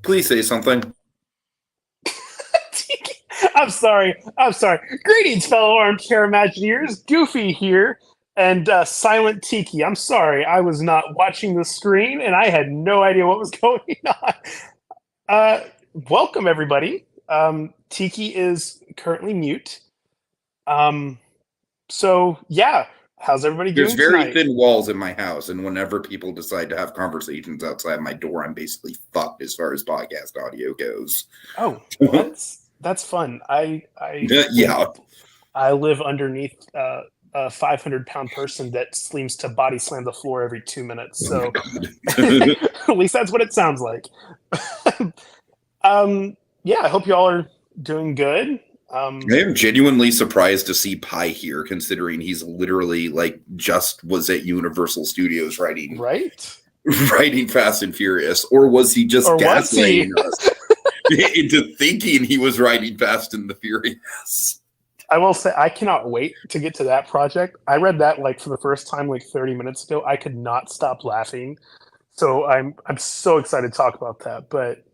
Please say something. I'm sorry. I'm sorry. Greetings, fellow armchair Imagineers. Goofy here and Silent Tiki. I'm sorry. I was not watching the screen and I had no idea what was going on. Uh, Welcome, everybody. Tiki is currently mute. Um, yeah. How's everybody There's doing very tonight? thin walls in my house, and whenever people decide to have conversations outside my door, I'm basically fucked as far as podcast audio goes. Oh, that's fun. Yeah. I live underneath a 500-pound person that seems to body slam the floor every 2 minutes. Oh my So god. at least that's what it sounds like. Yeah, I hope you all are doing good. I am genuinely surprised to see Pi here, considering he's literally just was at Universal Studios writing Right? Fast and Furious, or was he just Or was he? gaslighting us into thinking he was writing Fast and the Furious? I will say I cannot wait to get to that project. I read that for the first time 30 minutes ago. I could not stop laughing. So I'm so excited to talk about that. But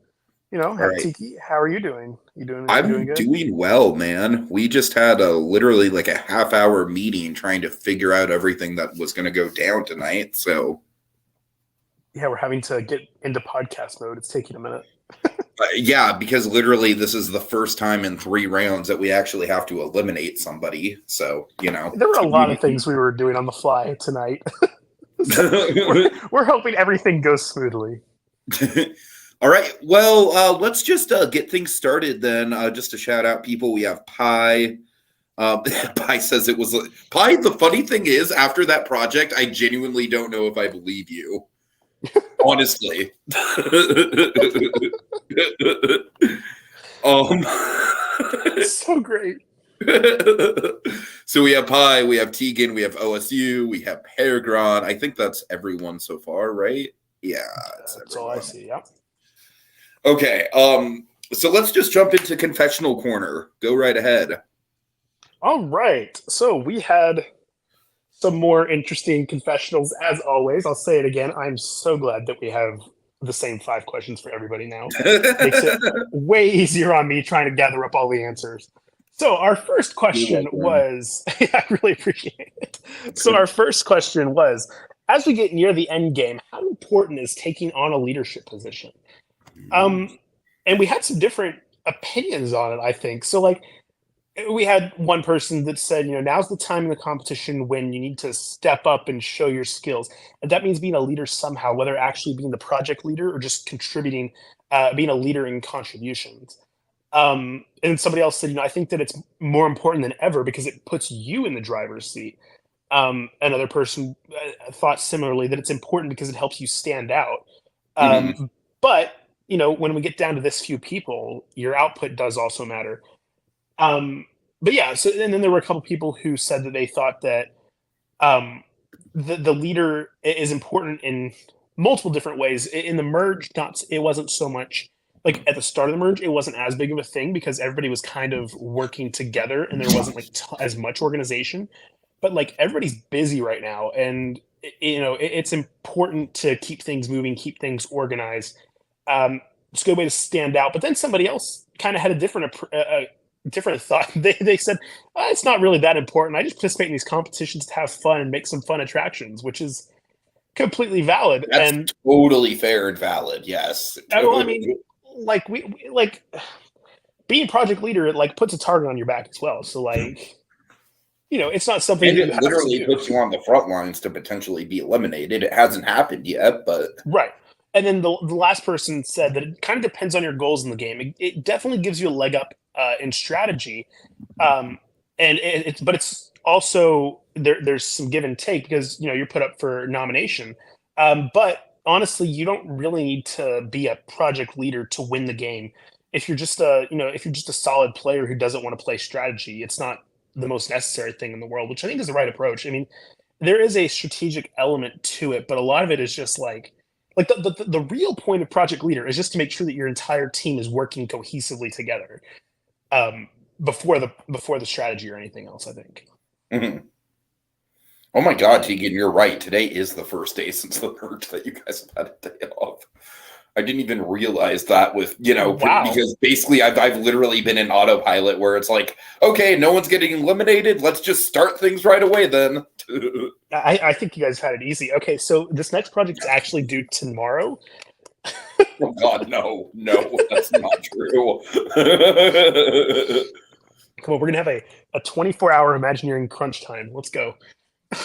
All right. Tiki, how are you doing? You doing I'm good? doing well, man. We just had literally a half-hour meeting trying to figure out everything that was going to go down tonight. So, Yeah, we're having to get into podcast mode. It's taking a minute. yeah, because literally this is the first time in 3 rounds that we actually have to eliminate somebody. So, There were a lot of things we were doing on the fly tonight. We're hoping everything goes smoothly. All right. Well, let's just get things started then. Just to shout out people, we have Pi. Pi says it was Pi. The funny thing is, after that project, I genuinely don't know if I believe you. Honestly. So great. So we have Pi, we have Tegan, we have OSU, we have Peregrin. I think that's everyone so far, right? Yeah, that's all I see. Yeah. Okay. So let's just jump into confessional corner. Go right ahead. All right. So we had some more interesting confessionals as always. I'll say it again. I'm so glad that we have the same 5 questions for everybody now. Makes it way easier on me trying to gather up all the answers. So our first question was, I really appreciate it. So our first question was, as we get near the end game, how important is taking on a leadership position? And we had some different opinions on it, I think. So we had one person that said, now's the time in the competition when you need to step up and show your skills. And that means being a leader somehow, whether actually being the project leader or just contributing, being a leader in contributions. And somebody else said, I think that it's more important than ever because it puts you in the driver's seat. Another person thought similarly that it's important because it helps you stand out. But, when we get down to this few people, your output does also matter. But yeah, so and then there were a couple people who said that they thought that the leader is important in multiple different ways. In the merge, it wasn't so much at the start of the merge, it wasn't as big of a thing because everybody was kind of working together and there wasn't as much organization. But everybody's busy right now, and it's important to keep things moving, keep things organized. It's a good way to stand out. But then somebody else kind of had a different thought. They said, it's not really that important. I just participate in these competitions to have fun and make some fun attractions, which is completely valid. That's totally fair and valid. Yes. Well, I mean, we being project leader, it puts a target on your back as well. So it's not something and that it you have literally to do. puts you on the front lines to potentially be eliminated. It hasn't happened yet, but right. And then the last person said that it kind of depends on your goals in the game. It definitely gives you a leg up in strategy, but it's also there's some give and take because you're put up for nomination. But honestly, you don't really need to be a project leader to win the game. If you're just a solid player who doesn't want to play strategy, it's not the most necessary thing in the world, which I think is the right approach. I mean, there is a strategic element to it, but a lot of it is just the real point of project leader is just to make sure that your entire team is working cohesively together before the strategy or anything else, I think. Mm-hmm. Oh my God, Tegan, you're right. Today is the first day since the merge that you guys have had a day off. I didn't even realize that with, Wow. because basically I've literally been in autopilot where it's like, okay, no one's getting eliminated. Let's just start things right away then. I think you guys had it easy. Okay, so this next project is actually due tomorrow. Oh God, no, that's not true. Come on, we're gonna have a 24-hour Imagineering crunch time. Let's go.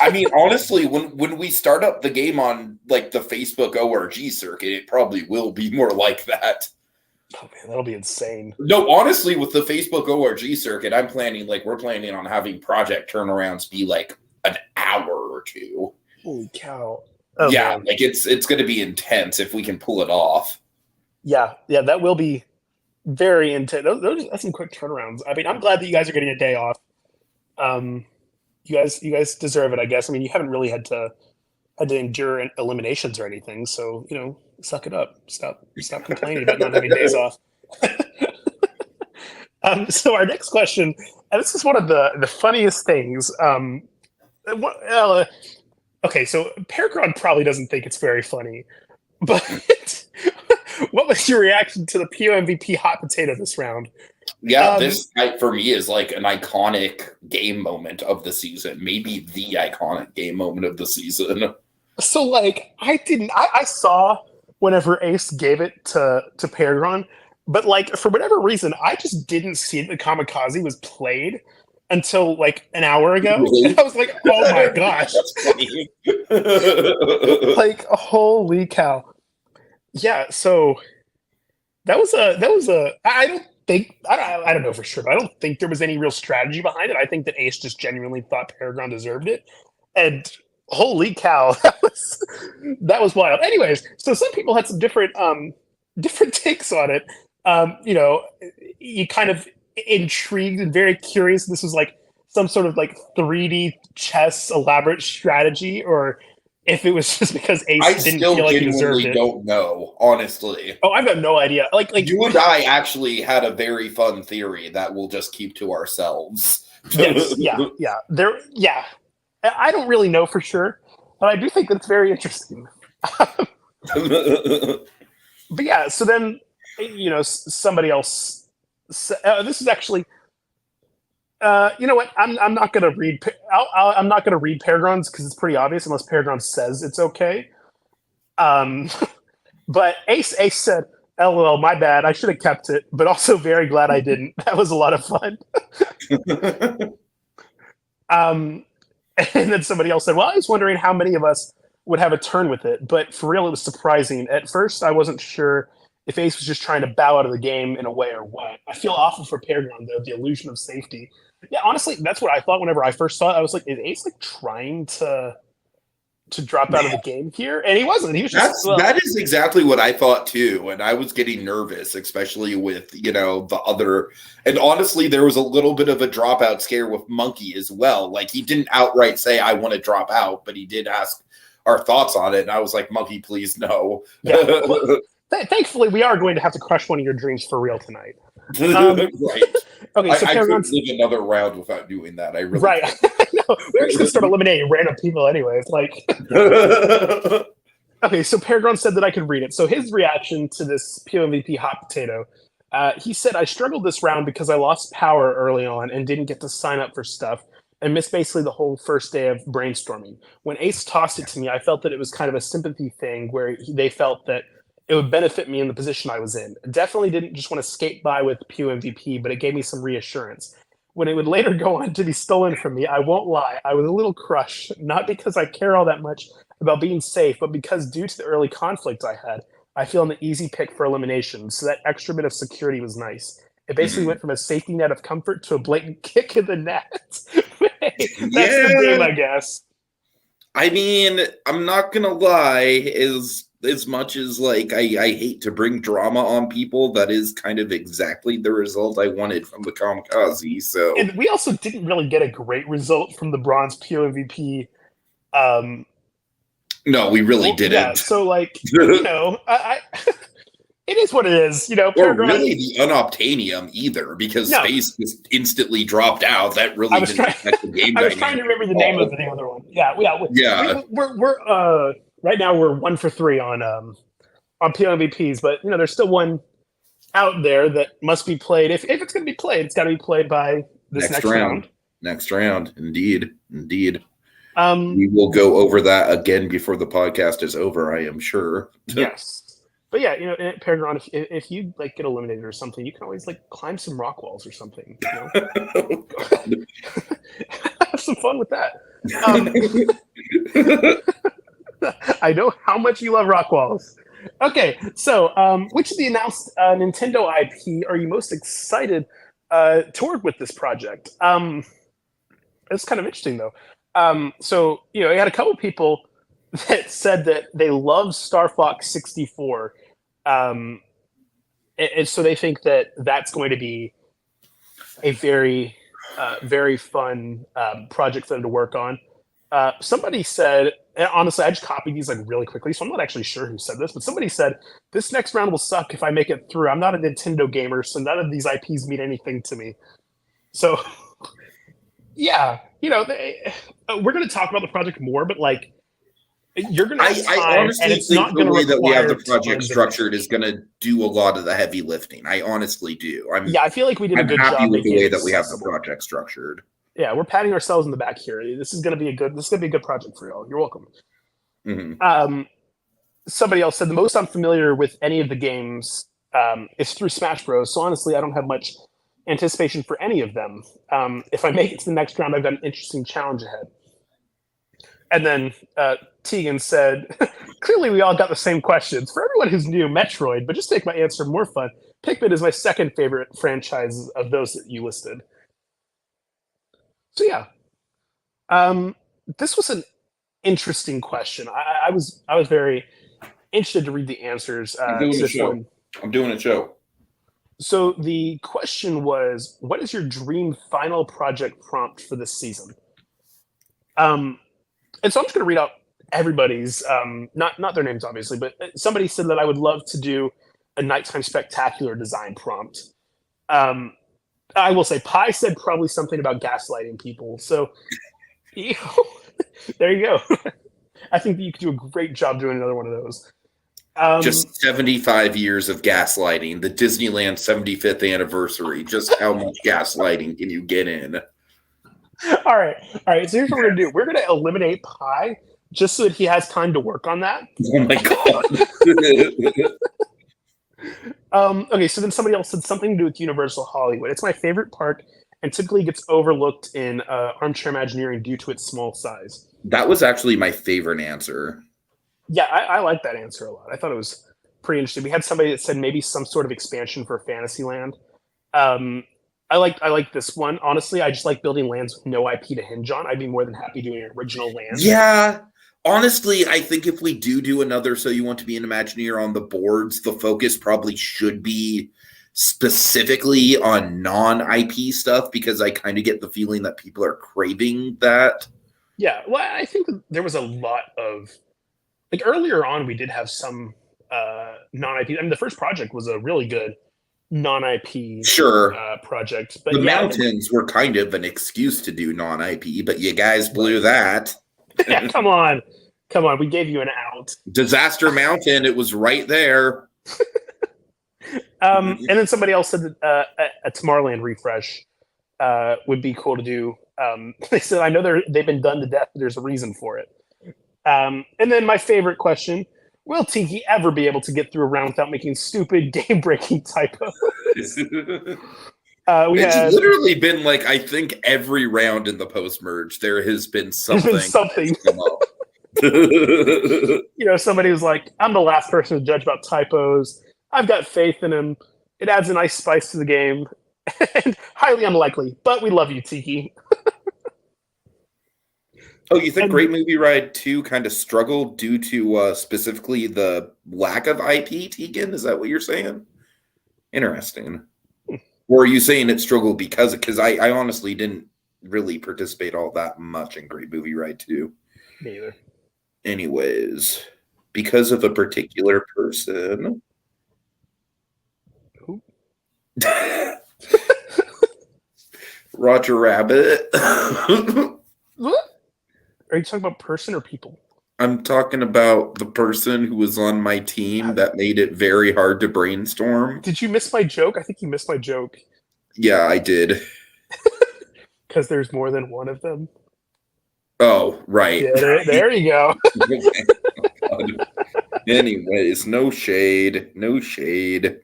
I mean, honestly, when we start up the game on like the Facebook ORG circuit, it probably will be more like that. Oh man, that'll be insane. No, honestly, with the Facebook ORG circuit, we're planning on having project turnarounds be like an hour or two. Holy cow. Oh, yeah, man. like it's going to be intense if we can pull it off. Yeah, that will be very intense. That's some quick turnarounds. I mean, I'm glad that you guys are getting a day off. You guys deserve it, I guess. I mean, you haven't really had to endure eliminations or anything, so suck it up. Stop complaining about not having days off. So our next question, and this is one of the funniest things. Okay, so Peregrine probably doesn't think it's very funny, but what was your reaction to the POMVP hot potato this round? Yeah, this for me is like an iconic game moment of the season, maybe the iconic game moment of the season. So like I saw whenever Ace gave it to Peregrine, but like for whatever reason, I just didn't see that Kamikaze was played until like an hour ago. Really? And I was like, oh my gosh. That's funny. Like holy cow. Yeah, so that was a I don't know for sure, but I don't think there was any real strategy behind it. I think that Ace just genuinely thought Peregrine deserved it. And holy cow, that was wild. Anyways, so some people had some different takes on it. You kind of intrigued and very curious. This was like some sort of like 3D chess elaborate strategy, or if it was just because Ace didn't feel like he deserved it. I don't know, honestly. Oh, I've got no idea. Like you and I actually had a very fun theory that we'll just keep to ourselves. Yes, yeah. I don't really know for sure, but I do think that it's very interesting. But yeah, so then somebody else. This is actually. You know what? I'm not gonna read. I'm not gonna read Peregrine's because it's pretty obvious unless Peregrine says it's okay. But Ace said, "LOL, my bad. I should have kept it, but also very glad I didn't. That was a lot of fun." And then somebody else said, "Well, I was wondering how many of us would have a turn with it, but for real, it was surprising. At first, I wasn't sure if Ace was just trying to bow out of the game in a way or what. I feel awful for Peregrine, though, the illusion of safety." Yeah, honestly, that's what I thought whenever I first saw it. I was like, is Ace like trying to drop out of the game here? And he wasn't. He was just that is exactly what I thought too. And I was getting nervous, especially with the other. And honestly, there was a little bit of a dropout scare with Monkey as well. Like he didn't outright say I want to drop out, but he did ask our thoughts on it. And I was like, Monkey, please no. Yeah. Well, thankfully, we are going to have to crush one of your dreams for real tonight. Right. Okay, so I couldn't live another round without doing that. I really right. No, we're just gonna start eliminating random people anyways. Like, okay, so Peregrine said that I could read it. So his reaction to this POMVP hot potato, he said, "I struggled this round because I lost power early on and didn't get to sign up for stuff and missed basically the whole first day of brainstorming. When Ace tossed it to me, I felt that it was kind of a sympathy thing where they felt that it would benefit me in the position I was in. Definitely didn't just want to skate by with POMVP, but it gave me some reassurance. When it would later go on to be stolen from me, I won't lie, I was a little crushed, not because I care all that much about being safe, but because due to the early conflict I had, I feel an easy pick for elimination, so that extra bit of security was nice. It basically went from a safety net of comfort to a blatant kick in the net." Hey, that's the game, I guess. I mean, I'm not gonna lie, as much as like I hate to bring drama on people, that is kind of exactly the result I wanted from the Kamikaze. So, and we also didn't really get a great result from the bronze POMVP. No, we really didn't. Yeah, so like I it is what it is. Or really the unobtainium either, because Space just instantly dropped out. That really didn't affect the game. I was trying to remember the name of the other one. Yeah. We're right now we're 1 for 3 on on PMVPs, but there's still one out there that must be played. If it's going to be played, it's got to be played by this next round. Next round, indeed. We will go over that again before the podcast is over, I am sure. Yes. But yeah, Paragon, if you like get eliminated or something, you can always like climb some rock walls or something. Have some fun with that. I know how much you love rock walls. Okay, so which of the announced Nintendo IP are you most excited to work with this project? It's kind of interesting though. So I had a couple people that said that they love Star Fox 64, and so they think that that's going to be a very, very fun project for them to work on. Somebody said, and honestly, I just copied these like really quickly, so I'm not actually sure who said this, but somebody said, this next round will suck if I make it through. I'm not a Nintendo gamer, so none of these IPs mean anything to me. So, yeah, we're going to talk about the project more, but like, you're going to have time, I honestly and it's think not the going to way that we have the require project structured is going to do a lot of the heavy lifting. I honestly do. I feel like we did a good happy job with the way that accessible. we have the project structured. Yeah, we're patting ourselves in the back here. This is going to be a good project for y'all. You're welcome. Mm-hmm. Somebody else said the most I'm familiar with any of the games is through Smash Bros. So honestly, I don't have much anticipation for any of them. If I make it to the next round, I've got an interesting challenge ahead. And then Tegan said, clearly we all got the same questions. For everyone who's new, Metroid, but just to make my answer more fun, Pikmin is my second favorite franchise of those that you listed. So yeah, this was an interesting question. I was very interested to read the answers to this one. I'm doing a show. So the question was, what is your dream final project prompt for this season? And so I'm just going to read out everybody's, not their names, obviously, but somebody said that I would love to do a nighttime spectacular design prompt. I will say Pi said probably something about gaslighting people. So there you go. I think that you could do a great job doing another one of those. Just 75 years of gaslighting, the Disneyland 75th anniversary. Just how much gaslighting can you get in? All right. So here's what we're going to do. We're going to eliminate Pi just so that he has time to work on that. Oh my God. Okay, so then somebody else said something to do with Universal Hollywood. It's my favorite park and typically gets overlooked in Armchair Imagineering due to its small size. That was actually my favorite answer. Yeah, I like that answer a lot. I thought it was pretty interesting. We had somebody that said maybe some sort of expansion for Fantasyland. I like this one. Honestly, I just like building lands with no IP to hinge on. I'd be more than happy doing an original land. Yeah. Honestly, I think if we do another So You Want to Be an Imagineer on the boards, the focus probably should be specifically on non-IP stuff, because I kind of get the feeling that people are craving that. Yeah, well, I think there was a lot of, like, earlier on we did have some non-IP. I mean, the first project was a really good non-IP project. But the mountains were kind of an excuse to do non-IP, but you guys blew that. Yeah, come on. We gave you an out. Disaster Mountain, it was right there. And then somebody else said that a Tomorrowland refresh would be cool to do. They said, I know they've been done to death, but there's a reason for it. And then my favorite question, will Tiki ever be able to get through a round without making stupid game-breaking typos? It's literally been like, I think every round in the post-merge, there has been something. Somebody was like, I'm the last person to judge about typos. I've got faith in him. It adds a nice spice to the game. And highly unlikely, but we love you, Tiki. Oh, you think Great Movie Ride 2 kind of struggled due to specifically the lack of IP, Tegan? Is that what you're saying? Interesting. Or are you saying it struggled because I honestly didn't really participate all that much in Great Movie Ride 2. Me either. Anyways, because of a particular person. Who? Roger Rabbit. What? Are you talking about person or people? I'm talking about the person who was on my team that made it very hard to brainstorm. Did you miss my joke? I think you missed my joke. Yeah, I did. Because there's more than one of them. Oh, right. There you go. Okay. Anyways, no shade. No shade.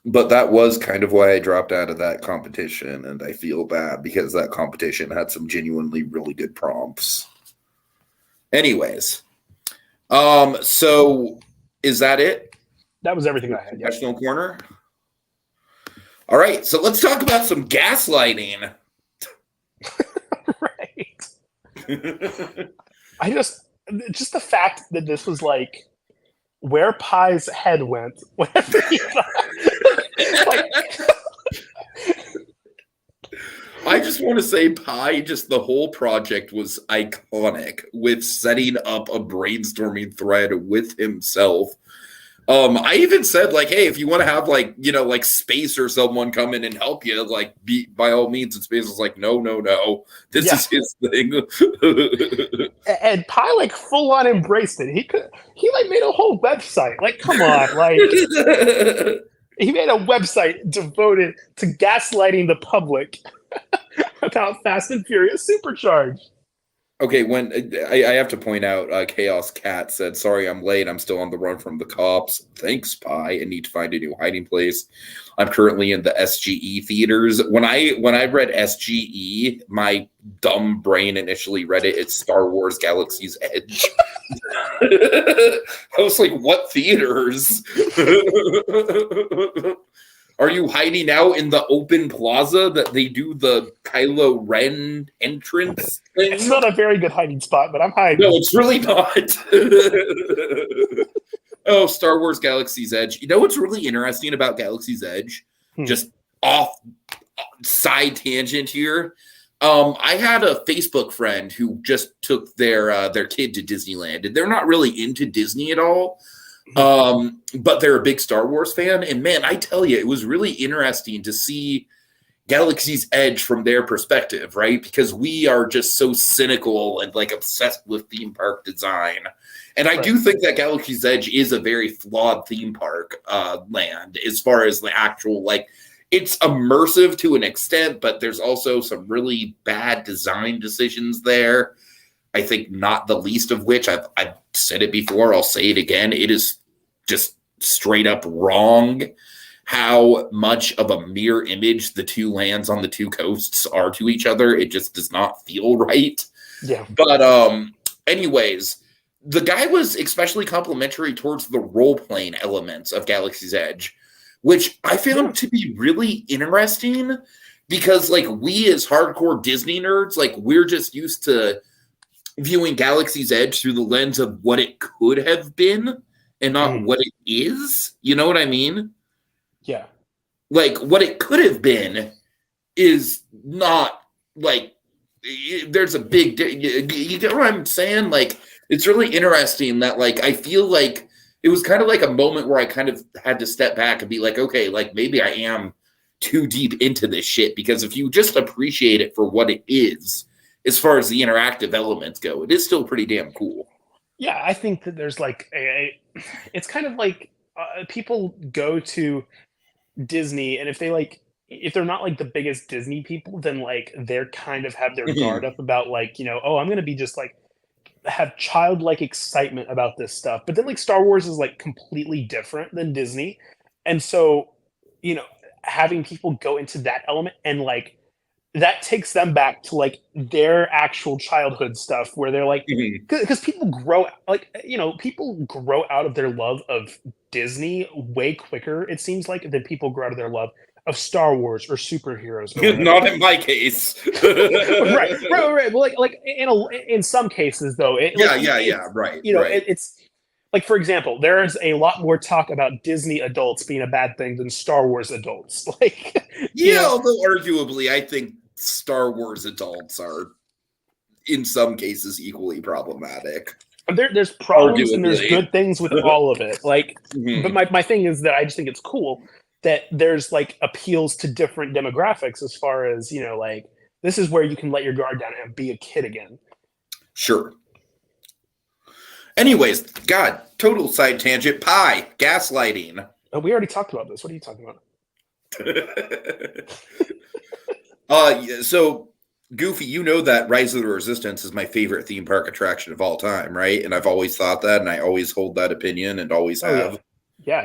But that was kind of why I dropped out of that competition, and I feel bad because that competition had some genuinely really good prompts. Anyways, so is that it? That was everything I had. Yeah. Professional corner. All right, so let's talk about some gaslighting. Right. I just the fact that this was like where Pie's head went whenever he like, I just want to say Pie, just the whole project was iconic with setting up a brainstorming thread with himself. I even said, like, hey, if you want to have, like, you know, like Space or someone come in and help you, like, by all means. And Space was like, no. This is his thing. And Pie like full on embraced it. He like made a whole website. Like, come on, like he made a website devoted to gaslighting the public about Fast and Furious Supercharged. Okay, when I have to point out, Chaos Cat said, sorry, I'm late. I'm still on the run from the cops. Thanks, Pie. I need to find a new hiding place. I'm currently in the SGE theaters. When I read SGE, my dumb brain initially read it as Star Wars Galaxy's Edge. I was like, what theaters? Are you hiding out in the open plaza that they do the Kylo Ren entrance thing? It's not a very good hiding spot, but I'm hiding. No, it's really not. Oh, Star Wars Galaxy's Edge. You know what's really interesting about Galaxy's Edge? Just off side tangent here. I had a Facebook friend who just took their kid to Disneyland, and they're not really into Disney at all. But they're a big Star Wars fan, and man, I tell you, it was really interesting to see Galaxy's Edge from their perspective, right? Because we are just so cynical and like obsessed with theme park design. And I do think that Galaxy's Edge is a very flawed theme park land as far as the actual, like, it's immersive to an extent, but there's also some really bad design decisions there. I think not the least of which, I've said it before, I'll say it again, it is just straight up wrong how much of a mirror image the two lands on the two coasts are to each other. It just does not feel right. Yeah. But anyways, the guy was especially complimentary towards the role-playing elements of Galaxy's Edge, which I found to be really interesting because, like, we as hardcore Disney nerds, like, we're just used to viewing Galaxy's Edge through the lens of what it could have been and not what it is. You know what I mean? Yeah. Like, what it could have been is not, like, there's a big, you get what I'm saying? Like, it's really interesting that, like, I feel like it was kind of like a moment where I kind of had to step back and be like, okay, like, maybe I am too deep into this shit, because if you just appreciate it for what it is, as far as the interactive elements go, it is still pretty damn cool. Yeah, I think that there's like it's kind of like people go to Disney, and if they're not like the biggest Disney people, then like they're kind of have their guard up about, like, you know, oh, I'm going to be just like have childlike excitement about this stuff. But then like Star Wars is like completely different than Disney. And so, you know, having people go into that element and like that takes them back to like their actual childhood stuff where they're like, because people grow, like, you know, people grow out of their love of Disney way quicker, it seems like, than people grow out of their love of Star Wars or superheroes. Or not in my case. right. Well, like in some cases though, right. You know, right. It's like, for example, there's a lot more talk about Disney adults being a bad thing than Star Wars adults. Like, yeah, although arguably, I think Star Wars adults are, in some cases, equally problematic. There's problems and there's good things with all of it. Like, but my thing is that I just think it's cool that there's like appeals to different demographics as far as, you know, like, this is where you can let your guard down and be a kid again. Sure. Anyways, God, total side tangent. Pi, gaslighting. Oh, we already talked about this. What are you talking about? So Goofy, you know that Rise of the Resistance is my favorite theme park attraction of all time, right? And I've always thought that, and I always hold that opinion, and always have. Yeah.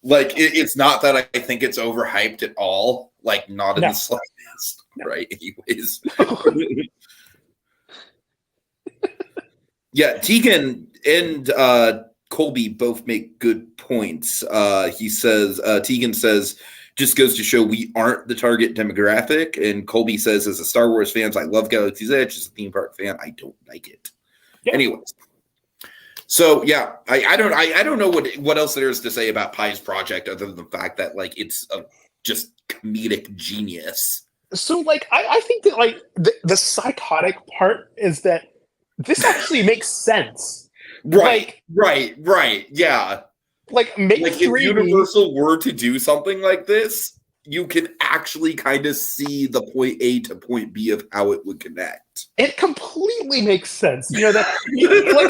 Like, it's not that I think it's overhyped at all. Like, not in the slightest, right? Anyways. Yeah, Tegan and Colby both make good points. He says, Tegan says, just goes to show we aren't the target demographic. And Colby says, as a Star Wars fan, I love Galaxy's Edge. As a theme park fan, I don't like it. Yeah. Anyways. So yeah, I don't know what else there is to say about Pi's project other than the fact that like it's a just comedic genius. So like I think that like the psychotic part is that this actually makes sense. Right, yeah. Like make like 3D. If Universal were to do something like this, you can actually kind of see the point A to point B of how it would connect. It completely makes sense. You know that.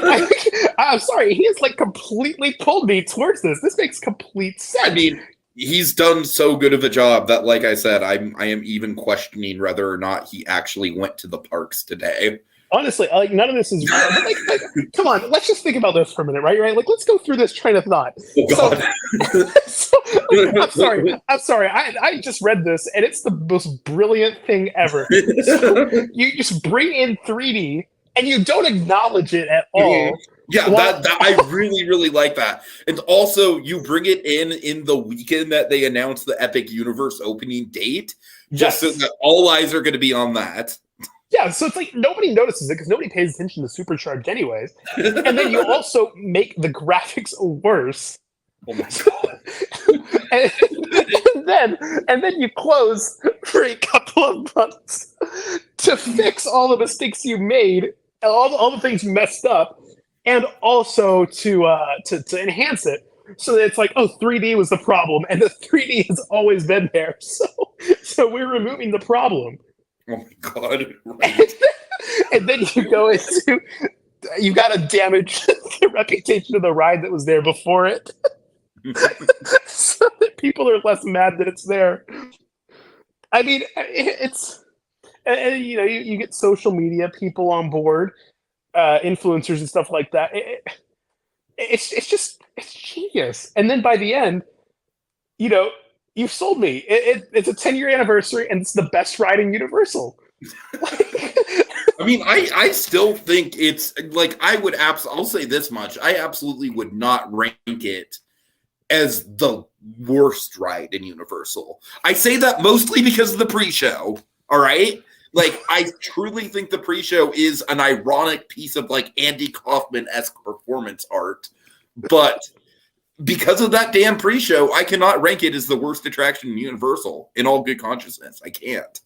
Like, I'm sorry, he has like completely pulled me towards this. This makes complete sense. I mean, he's done so good of a job that, like I said, I am even questioning whether or not he actually went to the parks today. Honestly, like none of this is real. Like, come on, let's just think about this for a minute, right? Like, let's go through this train of thought. Oh God! I'm sorry. I just read this, and it's the most brilliant thing ever. So you just bring in 3D, and you don't acknowledge it at all. Yeah, that I really like that. And also, you bring it in the weekend that they announce the Epic Universe opening date, just so that all eyes are going to be on that. Yeah, so it's like nobody notices it because nobody pays attention to Supercharged anyways. And then you also make the graphics worse. Oh my God. and then you close for a couple of months to fix all the mistakes you made, all the things you messed up, and also to enhance it. So that it's like, oh, 3D was the problem, and the 3D has always been there. So we're removing the problem. Oh my God! Right. And then you go into, you got to damage the reputation of the ride that was there before it, so that people are less mad that it's there. I mean, it's, you know, you get social media people on board, influencers and stuff like that. It's genius. And then by the end, you know, you've sold me. It's a 10-year anniversary, and it's the best ride in Universal. I mean, I still think it's like I'll say this much: I absolutely would not rank it as the worst ride in Universal. I say that mostly because of the pre-show. All right, like I truly think the pre-show is an ironic piece of like Andy Kaufman-esque performance art, but because of that damn pre-show, I cannot rank it as the worst attraction in Universal in all good consciousness. I can't.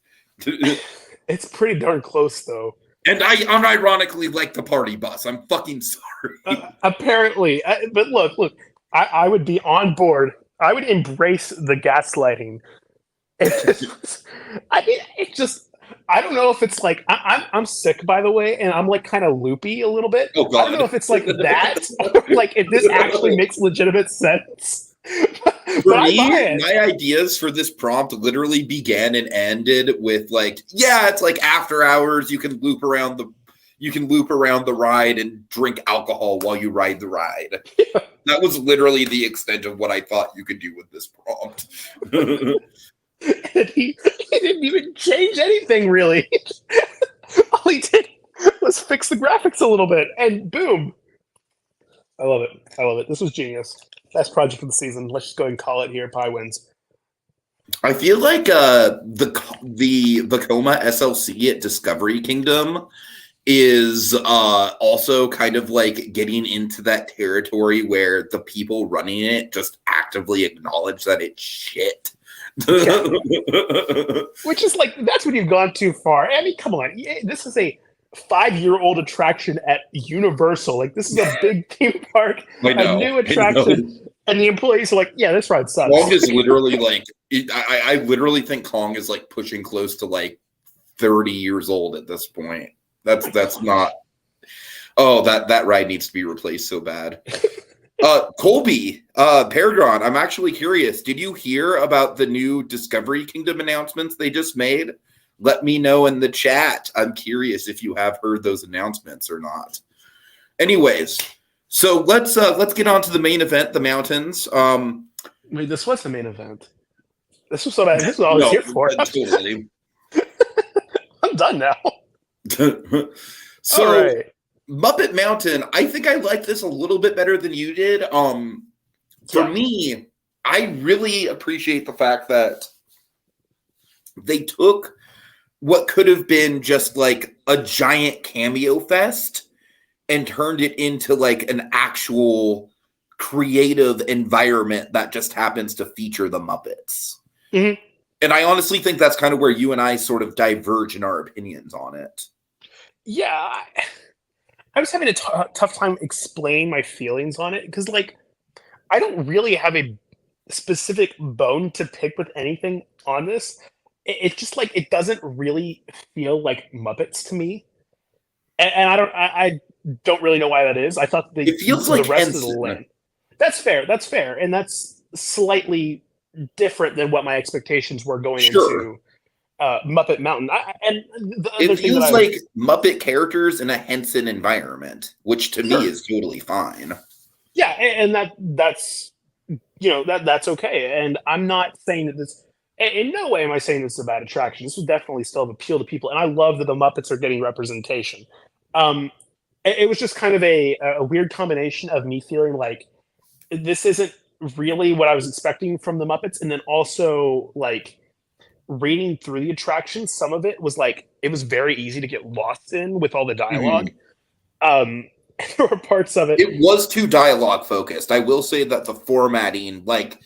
It's pretty darn close, though. And I unironically like the party bus. I'm fucking sorry. Apparently. But look, I would be on board. I would embrace the gaslighting. I don't know if it's like, I'm sick, by the way, and I'm like kind of loopy a little bit. Oh, God. I don't know if it's like that, or like if this actually makes legitimate sense. For me, my ideas for this prompt literally began and ended with like, yeah, it's like after hours. You can loop around the ride and drink alcohol while you ride the ride. Yeah. That was literally the extent of what I thought you could do with this prompt. And he didn't even change anything, really. All he did was fix the graphics a little bit, and boom. I love it. This was genius. Best project of the season. Let's just go ahead and call it here. Pi wins. I feel like the Vekoma SLC at Discovery Kingdom is also kind of like getting into that territory where the people running it just actively acknowledge that it's shit. Yeah. Which is like, that's when you've gone too far. I mean, come on. This is a 5-year-old attraction at Universal. Like, this is a big theme park, a new attraction, and the employees are like, yeah, this ride sucks. Kong is literally like, I literally think Kong is like pushing close to like 30 years old at this point. That's not. Oh, that ride needs to be replaced so bad. Colby, Paragon, I'm actually curious. Did you hear about the new Discovery Kingdom announcements they just made? Let me know in the chat. I'm curious if you have heard those announcements or not. Anyways, so let's get on to the main event, the mountains. Wait, this was the main event. This is what I was here for. Totally. I'm done now. So, right. Muppet Mountain, I think I like this a little bit better than you did. For me, I really appreciate the fact that they took what could have been just like a giant cameo fest and turned it into like an actual creative environment that just happens to feature the Muppets. Mm-hmm. And I honestly think that's kind of where you and I sort of diverge in our opinions on it. Yeah, I was having a tough time explaining my feelings on it because, like, I don't really have a specific bone to pick with anything on this. It's just like it doesn't really feel like Muppets to me, and I don't really know why that is. I thought it feels like the rest Henson. of the lane. That's fair, and that's slightly different than what my expectations were going into Muppet Mountain. It feels like Muppet characters in a Henson environment, which to me is totally fine. Yeah, and that's that's okay. And I'm not saying that this. In no way am I saying this is a bad attraction. This would definitely still have appeal to people, and I love that the Muppets are getting representation. It was just kind of a weird combination of me feeling like this isn't really what I was expecting from the Muppets, and then also like reading through the attraction, some of it was like it was very easy to get lost in with all the dialogue. There were parts of it. It was too dialogue focused. I will say that the formatting, like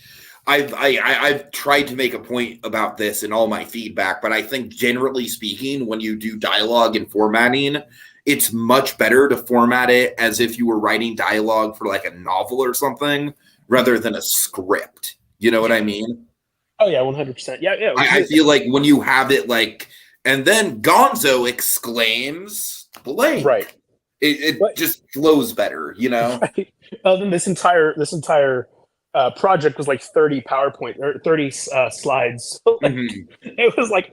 I've tried to make a point about this in all my feedback, but I think generally speaking, when you do dialogue and formatting, it's much better to format it as if you were writing dialogue for like a novel or something rather than a script. You know what I mean? Oh yeah, 100%. Yeah. I feel like when you have it like, and then Gonzo exclaims blank. Right. It just flows better, you know? Right. Then this entire project was like 30 PowerPoint or 30 slides. So, like,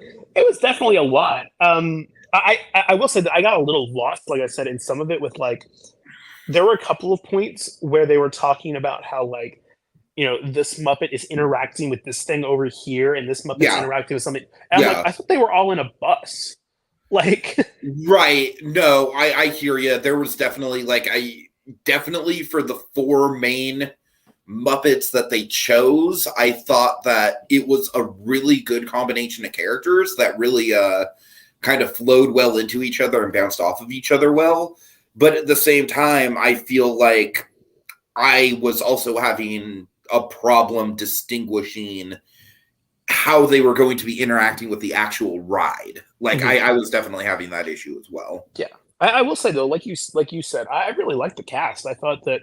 it was definitely a lot. I will say that I got a little lost, like I said, in some of it with like, there were a couple of points where they were talking about how like, this Muppet is interacting with this thing over here, and this Muppet's interacting with something. And I'm like, I thought they were all in a bus. Like, right. No, I hear you. There was definitely for the four main Muppets that they chose, I thought that it was a really good combination of characters that really kind of flowed well into each other and bounced off of each other well. But at the same time, I feel like I was also having a problem distinguishing how they were going to be interacting with the actual ride. Like I was definitely having that issue as well. Yeah. I will say though, like you said, I really liked the cast. I thought that,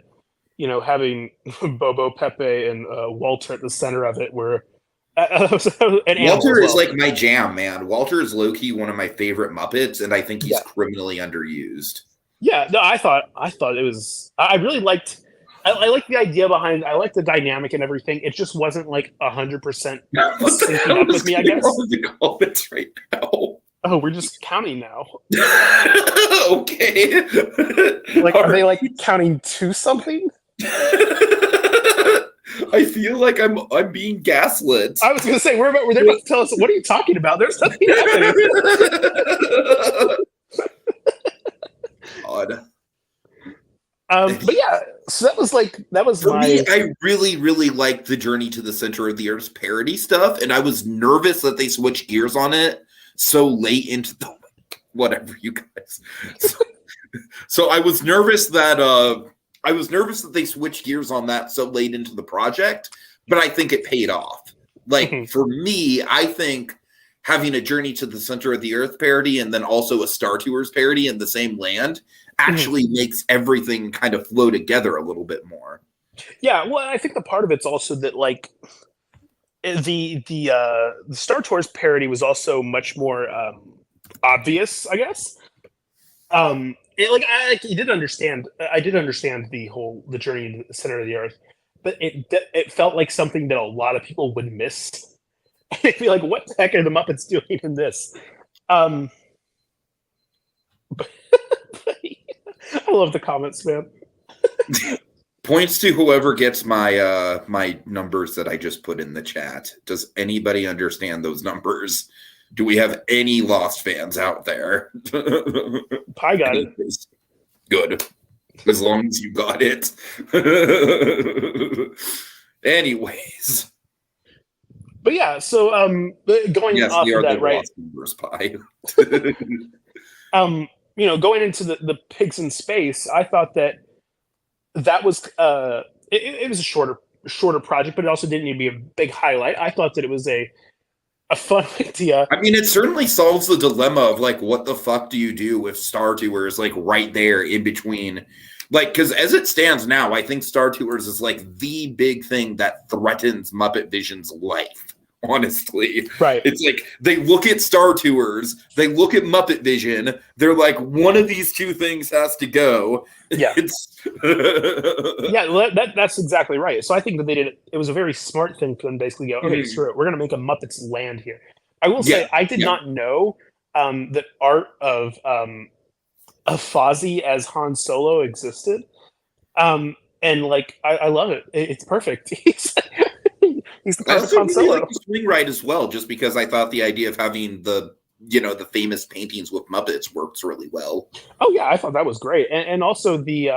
having Bobo, Pepe, and Walter at the center of it were Walter is like my jam, man. Walter is low-key one of my favorite Muppets, and I think he's criminally underused. Yeah, no, I thought it was. I really liked. I like the idea behind. I like the dynamic and everything. It just wasn't like 100% syncing up with me. I guess. The comments right now. Oh, we're just counting now. Okay. Like, are they like counting to something? I feel like I'm being gaslit. I was going to say they're about to tell us what are you talking about? There's nothing happening. Odd. But yeah, so that was for me. I really, really liked the Journey to the Center of the Earth's parody stuff, and I was nervous that they switched gears on it so late into the whatever you guys. So I was nervous that they switched gears on that so late into the project, but I think it paid off. Like for me, I think having a Journey to the Center of the Earth parody and then also a Star Tours parody in the same land actually makes everything kind of flow together a little bit more. Yeah, well, I think the part of it's also that like the Star Tours parody was also much more obvious, I guess. You did understand. I did understand the journey into the center of the earth, but it felt like something that a lot of people would miss. They'd be like, "What the heck are the Muppets doing in this?" Um, but, I love the comments, man. Points to whoever gets my my numbers that I just put in the chat. Does anybody understand those numbers? Do we have any Lost fans out there? Pi got it. Good. As long as you got it. Anyways. But yeah, so going yes, off of that, right? Lost numbers, Pi. Going into the pigs in space, I thought that was it was a shorter project, but it also didn't need to be a big highlight. I thought that it was a fun idea. I mean, it certainly solves the dilemma of like, what the fuck do you do if Star Tours like right there in between? Like, because as it stands now, I think Star Tours is like the big thing that threatens Muppet Vision's life. Honestly, right? It's like they look at Star Tours, they look at Muppet Vision. They're like, one of these two things has to go. Yeah, yeah. Well, that's exactly right. So I think that they did it. It was a very smart thing for them to basically go, okay, screw it. We're going to make a Muppets land here. I will say, I did not know that art of Fozzie as Han Solo existed. And like, I love it. It's perfect. He's the perfect Han Solo. Like the swing ride as well, just because I thought the idea of having the famous paintings with Muppets works really well. Oh yeah, I thought that was great, and also the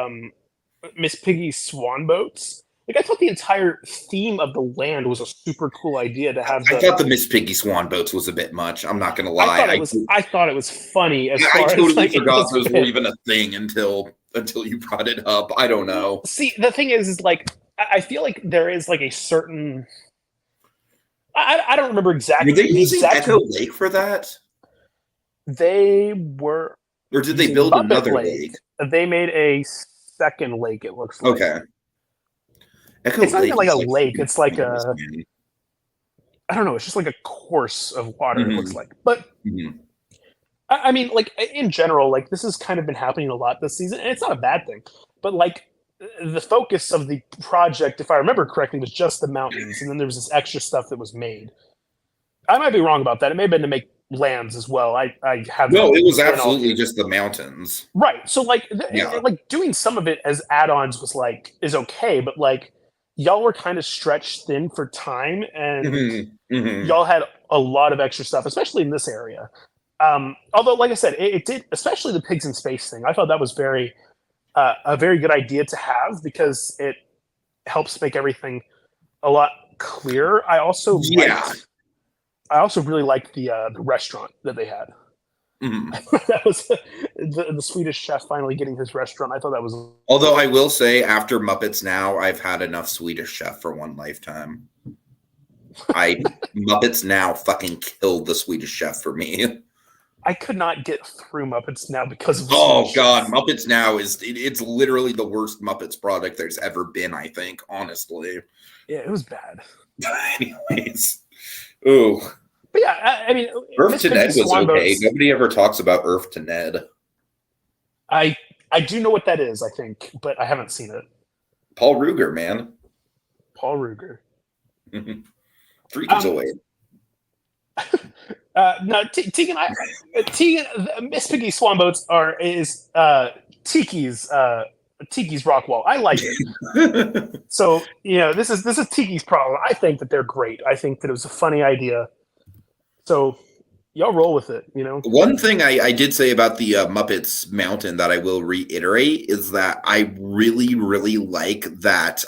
Miss Piggy's swan boats. Like I thought the entire theme of the land was a super cool idea to have. I thought the Miss Piggy swan boats was a bit much. I'm not gonna lie. I thought it was funny. I totally forgot those were even a thing until you brought it up. I don't know. See, the thing is like I feel like there is like a certain. I don't remember exactly. Were they using Echo Lake for that? They were. Or did they build another lake? They made a second lake, it looks like. Okay. It's not even like a lake. It's like a... I don't know. It's just like a course of water, it looks like. But, I mean, like, in general, like, this has kind of been happening a lot this season, and it's not a bad thing. But, like, the focus of the project, if I remember correctly, was just the mountains, and then there was this extra stuff that was made. I might be wrong about that. It may have been to make lands as well. I have no. It was absolutely just the mountains, right? So like, like doing some of it as add-ons is okay, but like y'all were kind of stretched thin for time, and y'all had a lot of extra stuff, especially in this area. Although, like I said, it did, especially the pigs in space thing. I thought that was a very good idea to have because it helps make everything a lot clearer. I also really liked the restaurant that they had. That was the Swedish chef finally getting his restaurant. I thought that was. Although I will say, after Muppets Now, I've had enough Swedish Chef for one lifetime. Muppets Now fucking killed the Swedish Chef for me. I could not get through Muppets Now because of God, Muppets Now it's literally the worst Muppets product there's ever been, I think, honestly. Yeah, it was bad. Anyways. Ooh. But yeah, I mean Earth to Ned was okay. Nobody ever talks about Earth to Ned. I do know what that is, I think, but I haven't seen it. Paul Ruger, man. Paul Ruger. Freaking away. No, Tegan, Miss Piggy Swan Boats is Tiki's rock wall. I like it. So this is Tiki's problem. I think that they're great. I think that it was a funny idea. So y'all roll with it. One thing I did say about the Muppets Mountain that I will reiterate is that I really, really like that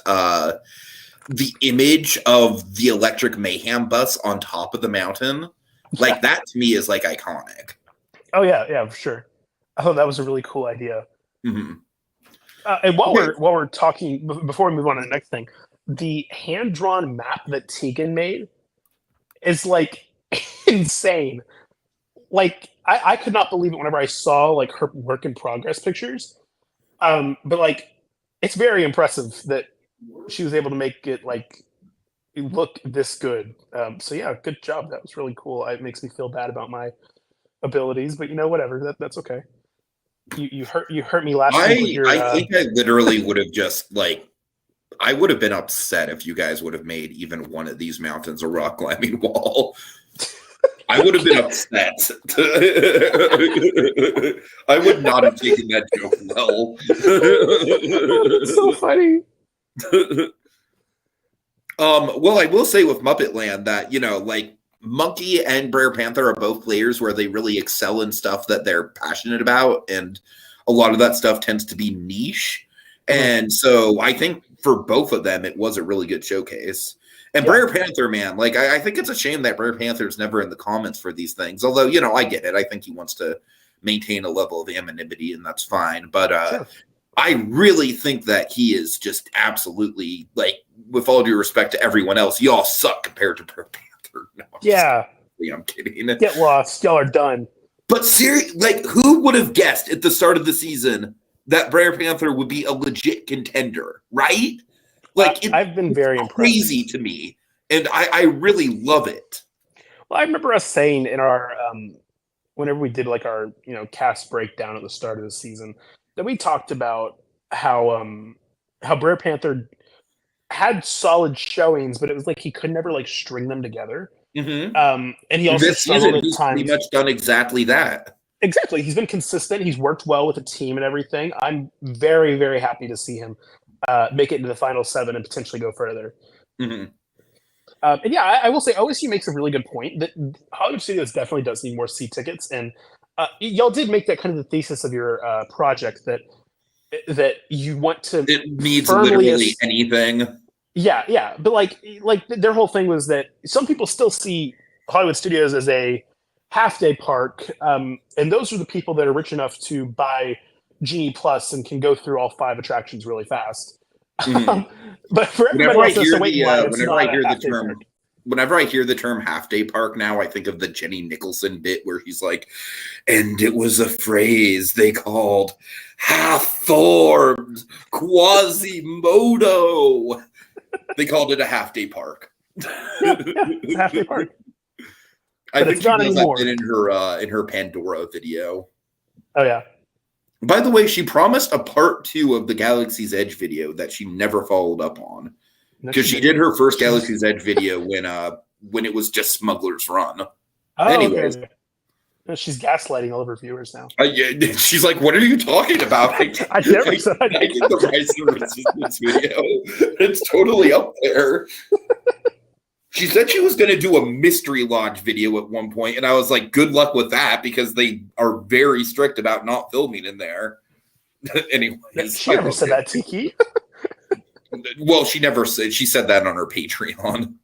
the image of the Electric Mayhem bus on top of the mountain. Like that to me is like iconic. Oh yeah, for sure. I thought that was a really cool idea. And while we're talking, before we move on to the next thing, the hand drawn map that Tegan made is like insane. Like I could not believe it whenever I saw like her work in progress pictures. But like it's very impressive that she was able to make it like look this good. So yeah, good job. That was really cool. It makes me feel bad about my abilities, but whatever. That's okay. You hurt me last week with your. I think I literally would have just like, I would have been upset if you guys would have made even one of these mountains a rock climbing wall. I would have been upset. I would not have taken that joke well. It's so funny. Well, I will say with Muppet Land that, you know, like Monkey and Brer Panther are both players where they really excel in stuff that they're passionate about, and a lot of that stuff tends to be niche. And so I think for both of them, it was a really good showcase. And Brer Panther, man, like I think it's a shame that Brer Panther's never in the comments for these things. Although, you know, I get it. I think he wants to maintain a level of anonymity, and that's fine. But I really think that he is just absolutely, like, with all due respect to everyone else, y'all suck compared to Brer Panther. No, I'm kidding. Get lost. Y'all are done. But seriously, like, who would have guessed at the start of the season that Brer Panther would be a legit contender, right? Like, I've been very impressed. Crazy to me, and I really love it. Well, I remember us saying in our whenever we did like our cast breakdown at the start of the season that we talked about how Brer Panther had solid showings, but it was like he could never like string them together. And he also struggled at times. Pretty much done exactly that. Exactly, he's been consistent. He's worked well with the team and everything. I'm very, very happy to see him make it into the final 7 and potentially go further. And yeah, I will say OSU makes a really good point that Hollywood Studios definitely does need more seat tickets. And y'all did make that kind of the thesis of your project that you want to. It needs literally anything. Yeah, but like their whole thing was that some people still see Hollywood Studios as a half-day park, and those are the people that are rich enough to buy Genie Plus and can go through all 5 attractions really fast. But for everybody else, whenever I hear the term half-day park now, I think of the Jenny Nicholson bit where he's like, and it was a phrase they called half-formed Quasimodo. They called it a half-day park. It's a half-day park. I think she does that bit in her Pandora video. Oh yeah. By the way, she promised a part 2 of the Galaxy's Edge video that she never followed up on, because she did her first Galaxy's Edge video when it was just Smuggler's Run. Oh, anyways, okay. She's gaslighting all of her viewers now. Yeah, she's like, "What are you talking about?" I did the Rise of Resistance video. It's totally up there. She said she was going to do a mystery lodge video at one point, and I was like, good luck with that, because they are very strict about not filming in there. Anyways. She never said that, Tiki. Well, she never said. She said that on her Patreon.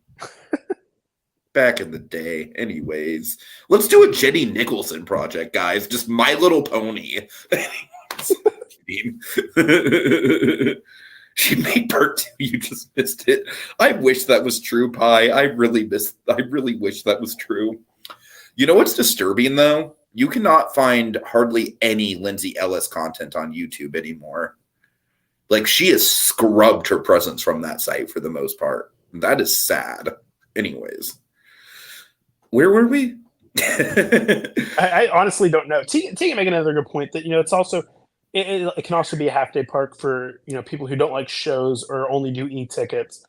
Back in the day. Anyways. Let's do a Jenny Nicholson project, guys. Just My Little Pony. She made part 2. You just missed it. I wish that was true, Pi. I really wish that was true. You know what's disturbing, though? You cannot find hardly any Lindsay Ellis content on YouTube anymore. Like, she has scrubbed her presence from that site for the most part. That is sad. Anyways. Where were we? I honestly don't know. Take make another good point that, it's also... It can also be a half-day park for people who don't like shows or only do e-tickets.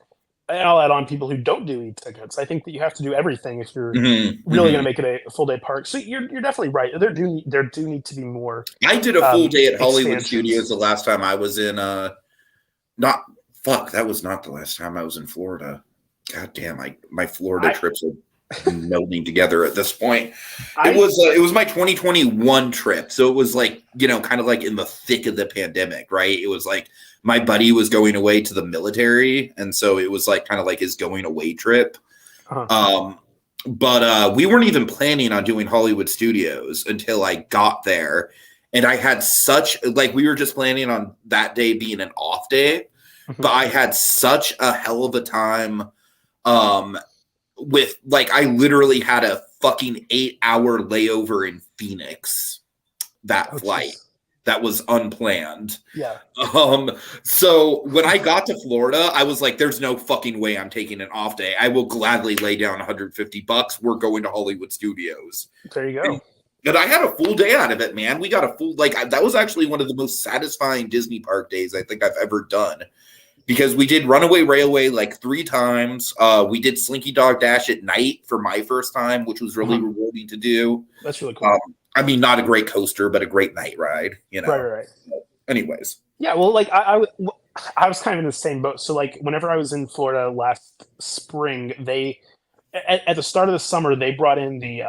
And I'll add on people who don't do e-tickets. I think that you have to do everything if you're really going to make it a full-day park. So you're definitely right. There do need to be more. I did a full day at Hollywood Studios the last time I was in. That was not the last time I was in Florida. God damn, my Florida trips are melding together at this point. It was my 2021 trip, so it was like kind of like in the thick of the pandemic, right? It was like my buddy was going away to the military, and so it was like kind of like his going away trip. But we weren't even planning on doing Hollywood Studios until I got there, and I had we were just planning on that day being an off day, but I had such a hell of a time. With I literally had a fucking 8-hour layover in Phoenix that flight. Geez. That was unplanned. Yeah. So when I got to Florida, I was like, there's no fucking way I'm taking an off day. I will gladly lay down $150. We're going to Hollywood Studios. There you go. And I had a full day out of it, man. We got a full, that was actually one of the most satisfying Disney park days I think I've ever done. Because we did Runaway Railway like 3 times. We did Slinky Dog Dash at night for my first time, which was really rewarding to do. That's really cool. I mean, not a great coaster, but a great night ride, you know? Right. Anyways. Yeah, well, like, I was kind of in the same boat. So, like, whenever I was in Florida last spring, they, at the start of the summer, they brought in the,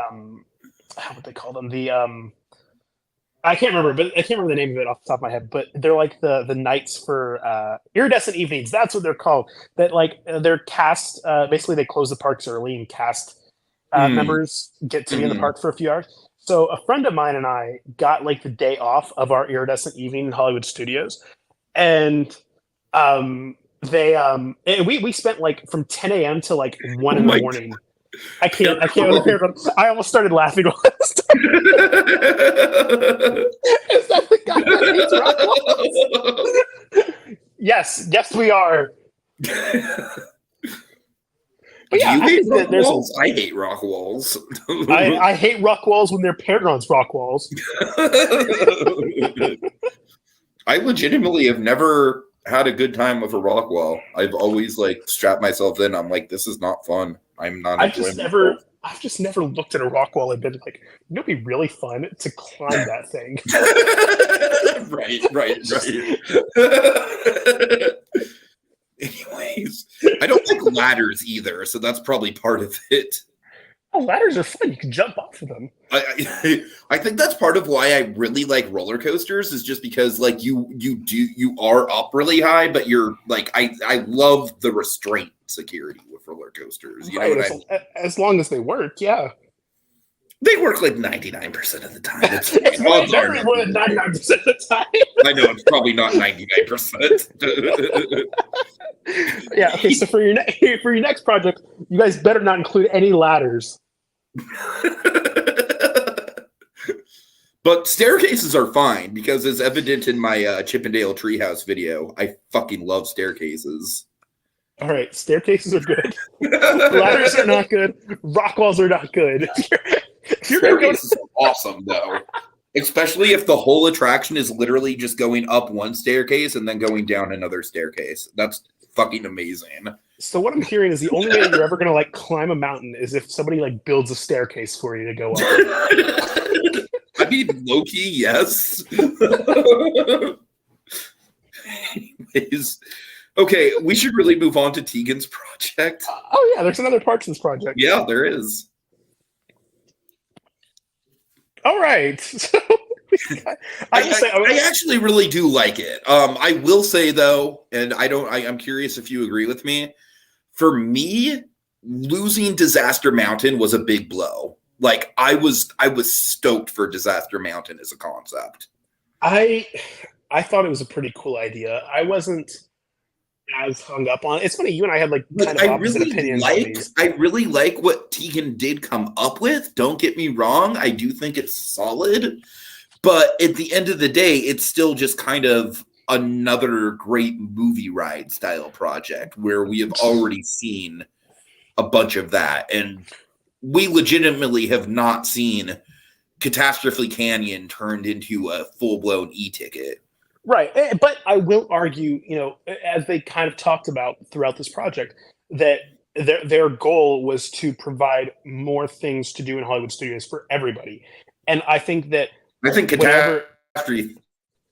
what they call them? The, I can't remember the name of it off the top of my head, but they're like the nights for iridescent evenings. That's what they're called. That, like, they're cast, basically they close the parks early and cast members get to be in the park for a few hours. So a friend of mine and I got like the day off of our iridescent evening in Hollywood Studios, and we spent like from 10 a.m. to like 1 in the morning. I can't. I almost started laughing. Is that the guy that hates rock walls? Yes, we are. But yeah, I hate rock walls. I hate rock walls when they're Paragon's rock walls. I legitimately have never had a good time with a rock wall. I've always like strapped myself in. I'm like, this is not fun. I'm not. I've just never looked at a rock wall and been like, it'd be really fun to climb that thing. Right. Anyways, I don't like ladders either, so that's probably part of it. Oh, ladders are fun. You can jump off of them. I think that's part of why I really like roller coasters, is just because like you are up really high, but you're like I love the restraint security with roller coasters. You know what I mean? As long as they work, yeah. They work like 99% of the time. It's definitely more than 99% of the time. I know it's probably not 99%. Yeah. Okay. So for your next project, you guys better not include any ladders. But staircases are fine because, as evident in my Chippendale Treehouse video, I fucking love staircases. All right, staircases are good. Ladders are not good. Rock walls are not good. Staircases are awesome, though. Especially if the whole attraction is literally just going up one staircase and then going down another staircase. That's fucking amazing. So what I'm hearing is the only way you're ever going to like climb a mountain is if somebody like builds a staircase for you to go up. I mean, low-key, yes. Anyways, okay, we should really move on to Tegan's project. Oh yeah, there's another part to this project. Yeah, there is. All right. So I actually really do like it. I will say though, and I'm curious if you agree with me. For me, losing Disaster Mountain was a big blow. Like I was stoked for Disaster Mountain as a concept. I thought it was a pretty cool idea. I wasn't as hung up on it. It's funny, you and I had like kind of opposite opinions on these. I really like what Tegan did come up with. Don't get me wrong. I do think it's solid. But at the end of the day, it's still just kind of another great movie ride style project where we have already seen a bunch of that. And we legitimately have not seen Catastrophe Canyon turned into a full-blown e-ticket. Right. But I will argue, as they kind of talked about throughout this project, that their goal was to provide more things to do in Hollywood Studios for everybody. And I think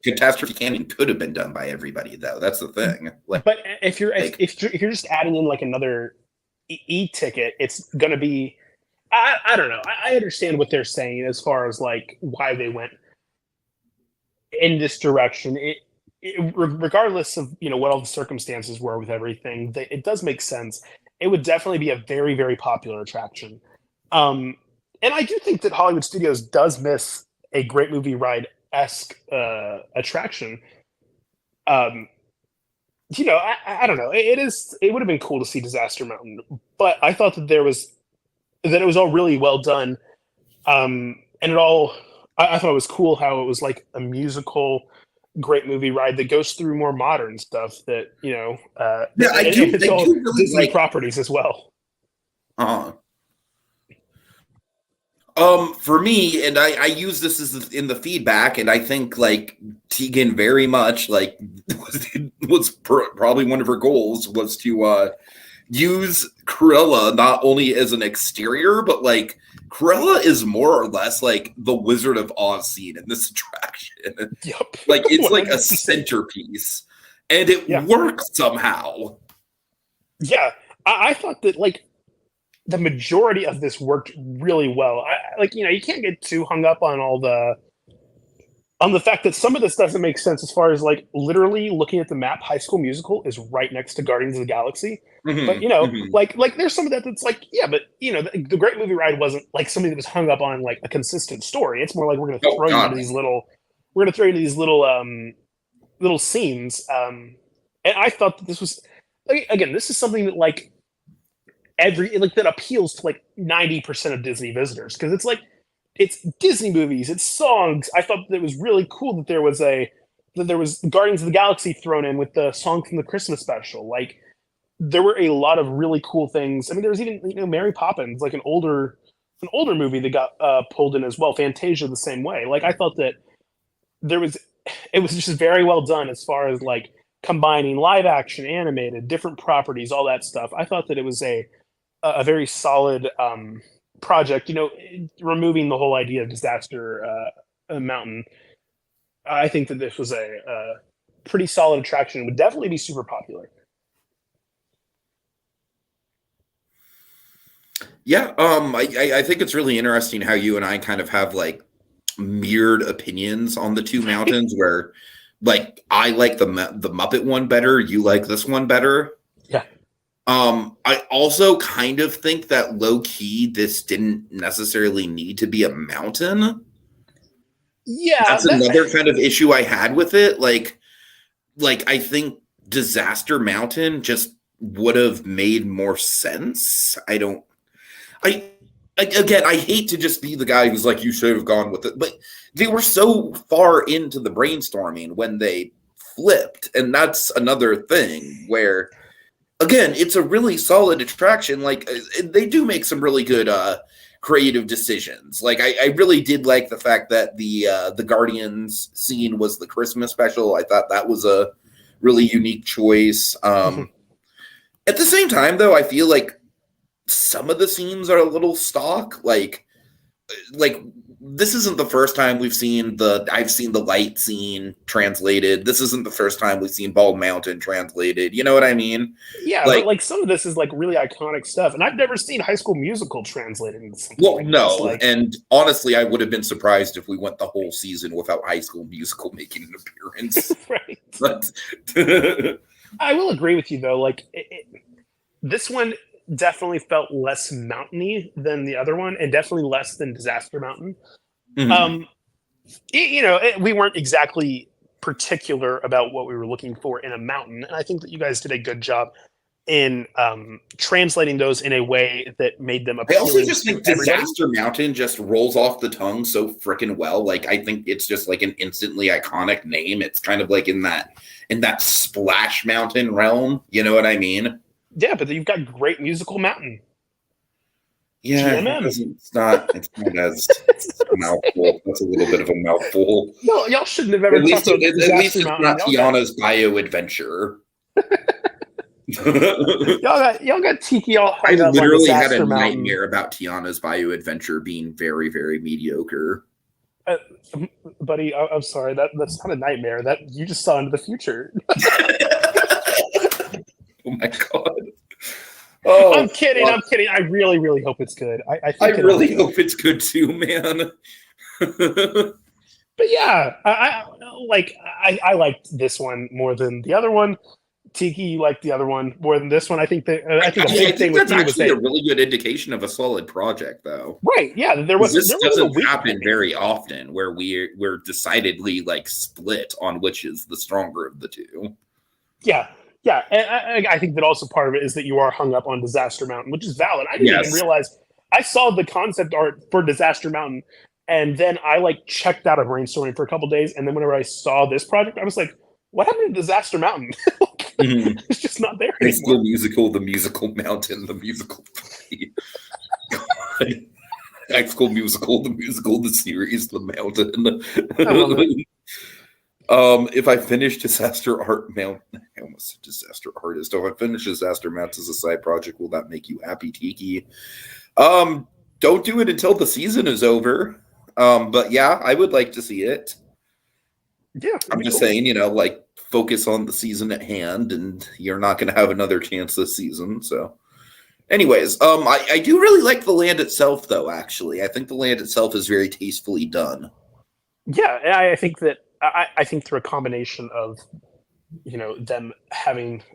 Catastrophe Canyon could have been done by everybody, though. That's the thing. But if you're just adding in like another e-ticket, it's going to be, I don't know. I understand what they're saying as far as like why they went in this direction. Regardless of what all the circumstances were with everything, it does make sense. It would definitely be a very, very popular attraction. And I do think that Hollywood Studios does miss a great movie ride-esque attraction. I don't know. It would have been cool to see Disaster Mountain, but I thought that it was all really well done. And I thought it was cool how it was like a musical, great movie ride that goes through more modern stuff that, it's all Disney properties as well. For me, and I use this as in the feedback, and I think like Tegan very much like probably one of her goals was to use Cruella not only as an exterior, but like Cruella is more or less like the Wizard of Oz scene in this attraction. Yep. Like it's like a 100%. centerpiece, and it Yeah. works somehow. Yeah, I thought that like the majority of this worked really well. Like, you can't get too hung up on on the fact that some of this doesn't make sense as far as like literally looking at the map. High School Musical is right next to Guardians of the Galaxy, but like there's some of that that's like, yeah, but the Great Movie Ride wasn't like something that was hung up on like a consistent story. It's more like we're going to throw you into these little scenes. And I thought that this was, again, this is something that like that appeals to like 90% of Disney visitors, because it's like it's Disney movies, it's songs. I thought that it was really cool that there was Guardians of the Galaxy thrown in with the song from the Christmas special. Like there were a lot of really cool things. I mean, there was even Mary Poppins, like an older movie that got pulled in as well. Fantasia the same way. Like I thought that it was just very well done as far as like combining live action, animated, different properties, all that stuff. I thought that it was a very solid project. Removing the whole idea of Disaster Mountain, I think that this was a pretty solid attraction. It would definitely be super popular. Yeah, I think it's really interesting how you and I kind of have like mirrored opinions on the two mountains, where like I like the Muppet one better, you like this one better. Yeah. I also kind of think that low key this didn't necessarily need to be a mountain. Yeah, that's another kind of issue I had with it. Like I think Disaster Mountain just would have made more sense. Again, I hate to just be the guy who's like, you should have gone with it, but they were so far into the brainstorming when they flipped, and that's another thing where, again, it's a really solid attraction. Like they do make some really good creative decisions. Like I really did like the fact that the Guardians scene was the Christmas special. I thought that was a really unique choice. At the same time, though, I feel like some of the scenes are a little stock. Like this isn't the first time I've seen the light scene translated. This isn't the first time we've seen Bald Mountain translated. You know what I mean? Yeah, but like some of this is like really iconic stuff, and I've never seen High School Musical translated into something. Well, like no, this. And honestly, I would have been surprised if we went the whole season without High School Musical making an appearance. Right. But I will agree with you though. Like this one definitely felt less mountainy than the other one, and definitely less than Disaster Mountain. Mm-hmm. We weren't exactly particular about what we were looking for in a mountain, and I think that you guys did a good job in translating those in a way that made them appealing. I also just think Disaster Mountain just rolls off the tongue so freaking well. Like I think it's just like an instantly iconic name. It's kind of like in that Splash Mountain realm. You know what I mean? Yeah, but you've got Great Musical Mountain. Yeah, it's not as a mouthful. That's a little bit of a mouthful. No, y'all shouldn't have ever talked about Disaster At least it's Mountain. not Tiana's Bio Adventure. y'all got Tiki all I literally had a Mountain. nightmare about Tiana's Bio Adventure being very, very mediocre. Buddy, I'm sorry. That's not a nightmare. That you just saw into the future. Oh my god! Oh, I'm kidding. I'm kidding. I really, really hope it's good. I really hope it's good too, man. But yeah, I liked this one more than the other one. Tiki, you liked the other one more than this one. I think that I think that's actually a really good indication of a solid project, though. Right? Yeah, this doesn't happen very often where we're decidedly like split on which is the stronger of the two. Yeah. Yeah, and I think that also part of it is that you are hung up on Disaster Mountain, which is valid. I didn't even realize. I saw the concept art for Disaster Mountain, and then I like checked out of brainstorming for a couple days, and then whenever I saw this project, I was like, "What happened to Disaster Mountain?" It's just not there anymore. High School Musical, the musical mountain, the musical. High School Musical, the series, The Mountain. I love it. If I finish Disaster Art Mount, I almost said Disaster Artist. If I finish Disaster Mounts as a side project, will that make you happy, Tiki? Don't do it until the season is over. But yeah, I would like to see it. Yeah, I'm just saying, like focus on the season at hand, and you're not going to have another chance this season. So, anyways, I do really like the land itself, though. Actually, I think the land itself is very tastefully done. Yeah, I think that I think through a combination of them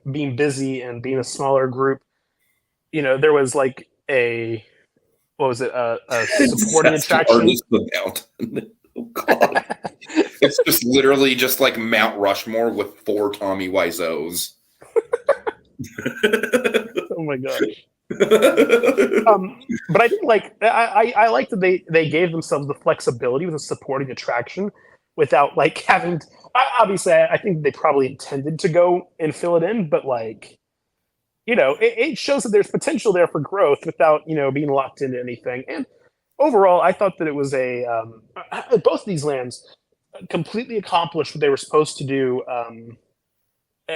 being busy and being a smaller group, there was like a supporting attraction. Artist the Mountain. Oh God. It's just literally just like Mount Rushmore with 4 Tommy Wiseaus. Oh my gosh. But I think I like that they gave themselves the flexibility with a supporting attraction without like having. Obviously, I think they probably intended to go and fill it in, but it shows that there's potential there for growth without being locked into anything. And overall, I thought that it was both these lands completely accomplished what they were supposed to do,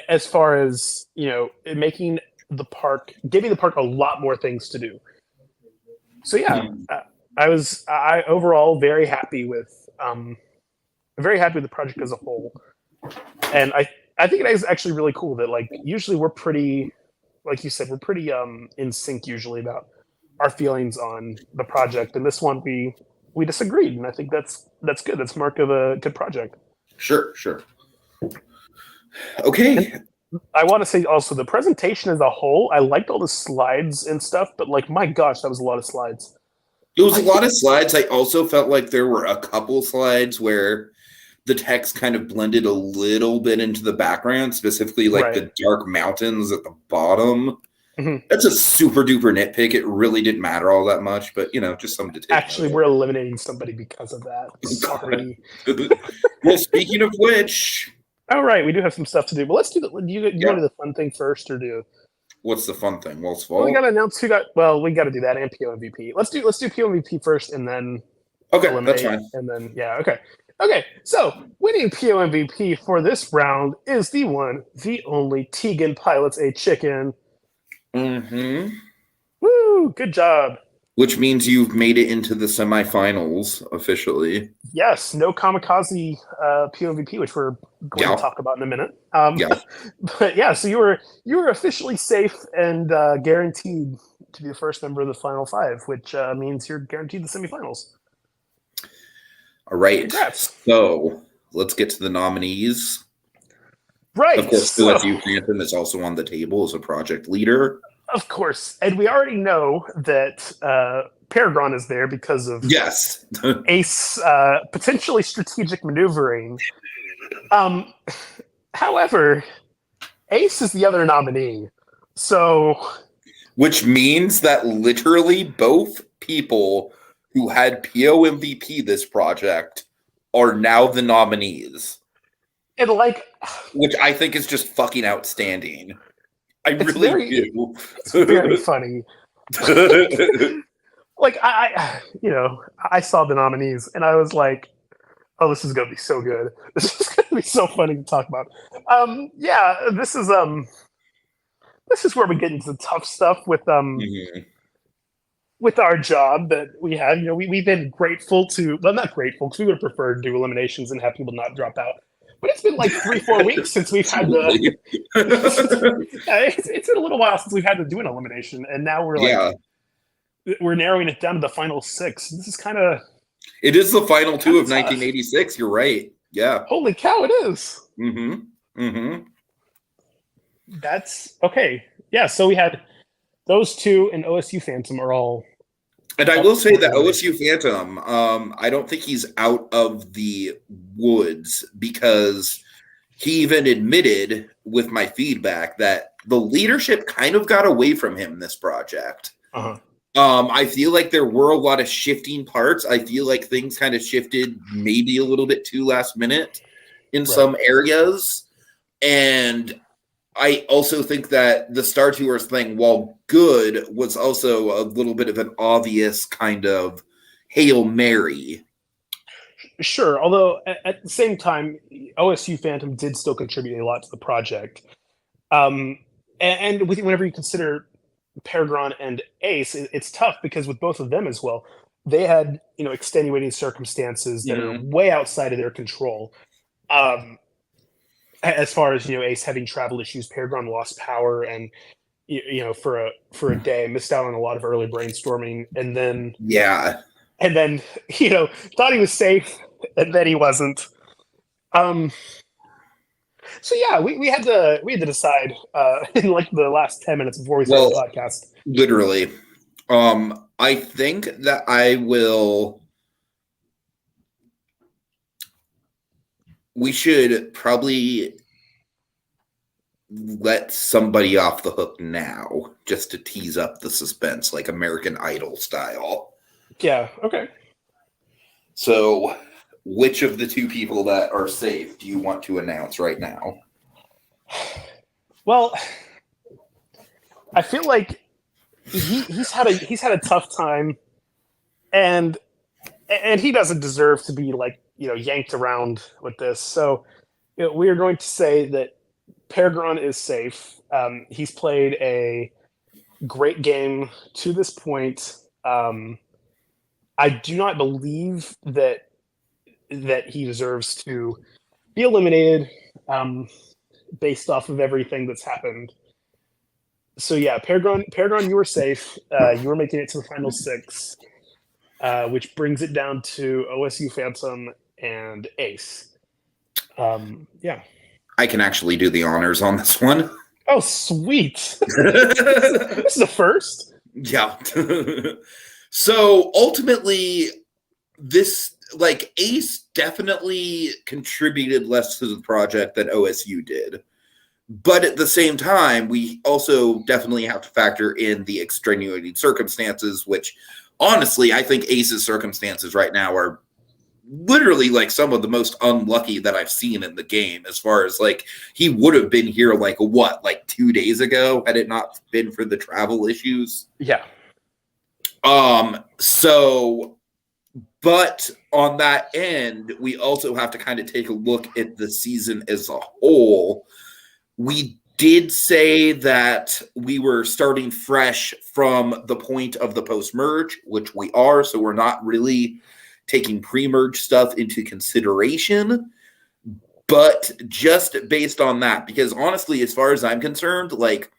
as far as giving the park a lot more things to do. So yeah, I was overall very happy with the project as a whole, and I think it is actually really cool that usually we're pretty, like you said, we're pretty in sync usually about our feelings on the project, and this one we disagreed, and I think that's good. That's mark of a good project. Sure. Okay. And I want to say also the presentation as a whole, I liked all the slides and stuff, but my gosh, that was a lot of slides. It was a lot of slides. I also felt like there were a couple slides where the text kind of blended a little bit into the background, specifically the dark mountains at the bottom. Mm-hmm. That's a super duper nitpick. It really didn't matter all that much, but just something to take. Actually, we're eliminating somebody because of that. Sorry. Well, speaking of which, all right, we do have some stuff to do, but let's do want to do the fun thing first, or do? What's the fun thing? Walt's Well, we got to announce who got. Well, we got to do that and PO MVP. Let's do PO MVP first, and then that's fine. And then okay. So winning PO MVP for this round is the one, the only Tegan Pilots a Chicken. Mm-hmm. Woo! Good job. Which means you've made it into the semifinals officially. Yes, no kamikaze POVP, which we're going to talk about in a minute. But yeah, so you were officially safe and guaranteed to be the first member of the final 5, which means you're guaranteed the semifinals. All right. Congrats. So let's get to the nominees. Right. Of course, OSU Phantom is also on the table as a project leader. Of course. And we already know that Paragon is there because of Ace potentially strategic maneuvering. However, Ace is the other nominee. So, which means that literally both people who had PO MVP this project are now the nominees. And which I think is just fucking outstanding. I really do. It's very funny. I saw the nominees and I was like, oh, this is gonna be so good. This is gonna be so funny to talk about. This is where we get into the tough stuff with with our job that we have. We've been grateful to, well, not grateful, because we would have preferred to do eliminations and have people not drop out. But it's been 3-4 weeks since we've had the. It's been a little while since we've had to do an elimination, and now we're narrowing it down to the final 6. This is kind of. It is the final 2 of 1986. You're right. Yeah. Holy cow! It is. Mm-hmm. Mm-hmm. That's okay. Yeah. So we had those 2 and OSU Phantom are all. And I will say that OSU Phantom, I don't think he's out of the woods, because he even admitted with my feedback that the leadership kind of got away from him this project. Uh-huh. I feel like there were a lot of shifting parts. I feel like things kind of shifted maybe a little bit too last minute in some areas. And I also think that the Star Tours thing, while good, was also a little bit of an obvious kind of Hail Mary. Sure, although at the same time, OSU Phantom did still contribute a lot to the project. And whenever you consider Peregrine and Ace, it's tough because with both of them as well, they had extenuating circumstances that are Mhm. way outside of their control. Um, as far as Ace having travel issues, Peregrine lost power and for a day missed out on a lot of early brainstorming, Yeah. and then thought he was safe, and then he wasn't. Um, so yeah, we had to decide in like the last 10 minutes before we started the Well, podcast. literally. I think that we should probably let somebody off the hook now just to tease up the suspense, like American Idol style. Yeah. Okay. So, which of the two people that are safe do you want to announce right now? Well, I feel like he's had a tough time, and he doesn't deserve to be like yanked around with this. So we are going to say that Peregrine is safe. He's played a great game to this point. I do not believe that he deserves to be eliminated based off of everything that's happened. So yeah, Peregrine, you were safe. You were making it to the final six, which brings it down to OSU Phantom and Ace. Yeah. I can actually do the honors on this one. Oh, sweet! This is a first. Yeah. So ultimately, this Ace definitely contributed less to the project than OSU did. But at the same time, we also definitely have to factor in the extenuating circumstances, which honestly, I think Ace's circumstances right now are literally like some of the most unlucky that I've seen in the game, as far as like he would have been here like 2 days ago had it not been for the travel issues. Yeah. So but on that end, we also have to kind of take a look at the season as a whole. We did say that we were starting fresh from the point of the post-merge, which we are, so we're not really taking pre-merge stuff into consideration. But just based on that, because honestly, as far as I'm concerned, like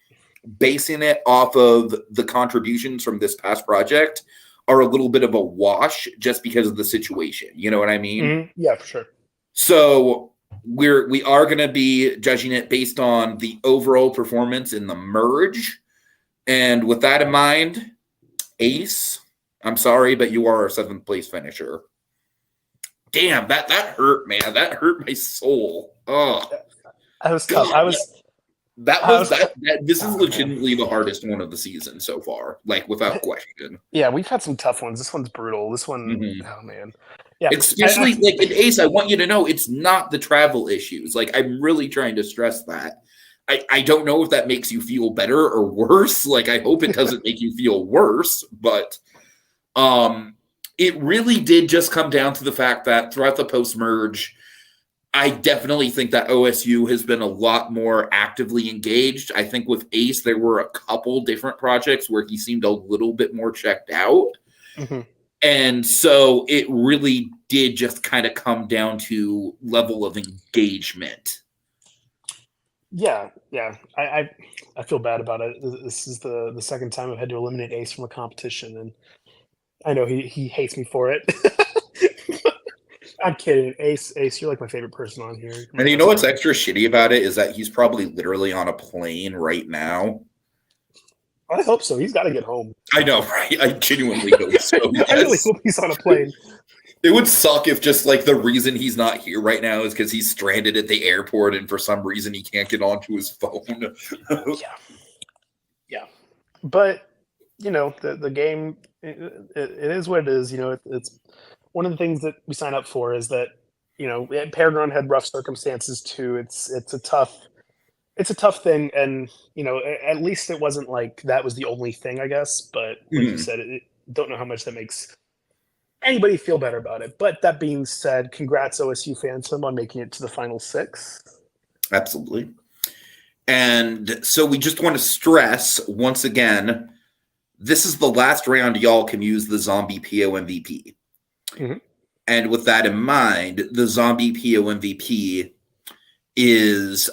basing it off of the contributions from this past project are a little bit of a wash just because of the situation. You know what I mean? Mm-hmm. Yeah, for sure. So we are going to be judging it based on the overall performance in the merge. And with that in mind, Ace, I'm sorry, but you are our 7th place finisher. Damn, that hurt, man. That hurt my soul. Oh, that was tough. This is legitimately the hardest one of the season so far, like without question. Yeah, we've had some tough ones. This one's brutal. This one, Oh man. Yeah, especially like in Ace, I want you to know it's not the travel issues. Like I'm really trying to stress that. I don't know if that makes you feel better or worse. Like I hope it doesn't make you feel worse, but it really did just come down to the fact that throughout the post-merge, I definitely think that OSU has been a lot more actively engaged. I think with Ace, there were a couple different projects where he seemed a little bit more checked out. Mm-hmm. And so it really did just kind of come down to level of engagement. Yeah. I feel bad about it. This is the second time I've had to eliminate Ace from a competition, and I know he hates me for it. I'm kidding. Ace, you're like my favorite person on here. And you know what's extra shitty about it is that he's probably literally on a plane right now. I hope so. He's got to get home. I know, right? I genuinely hope so. Yes. I really hope he's on a plane. It would suck if just like the reason he's not here right now is because he's stranded at the airport and for some reason he can't get onto his phone. Yeah. But the game, it is what it is. It's one of the things that we sign up for is that Peregrine had rough circumstances too. It's a tough thing, and at least it wasn't like that was the only thing, I guess. But like you said, don't know how much that makes anybody feel better about it. But that being said, congrats OSU Phantom on making it to the final 6. Absolutely. And so we just want to stress once again, this is the last round y'all can use the zombie PO MVP. Mm-hmm. And with that in mind, the zombie PO MVP is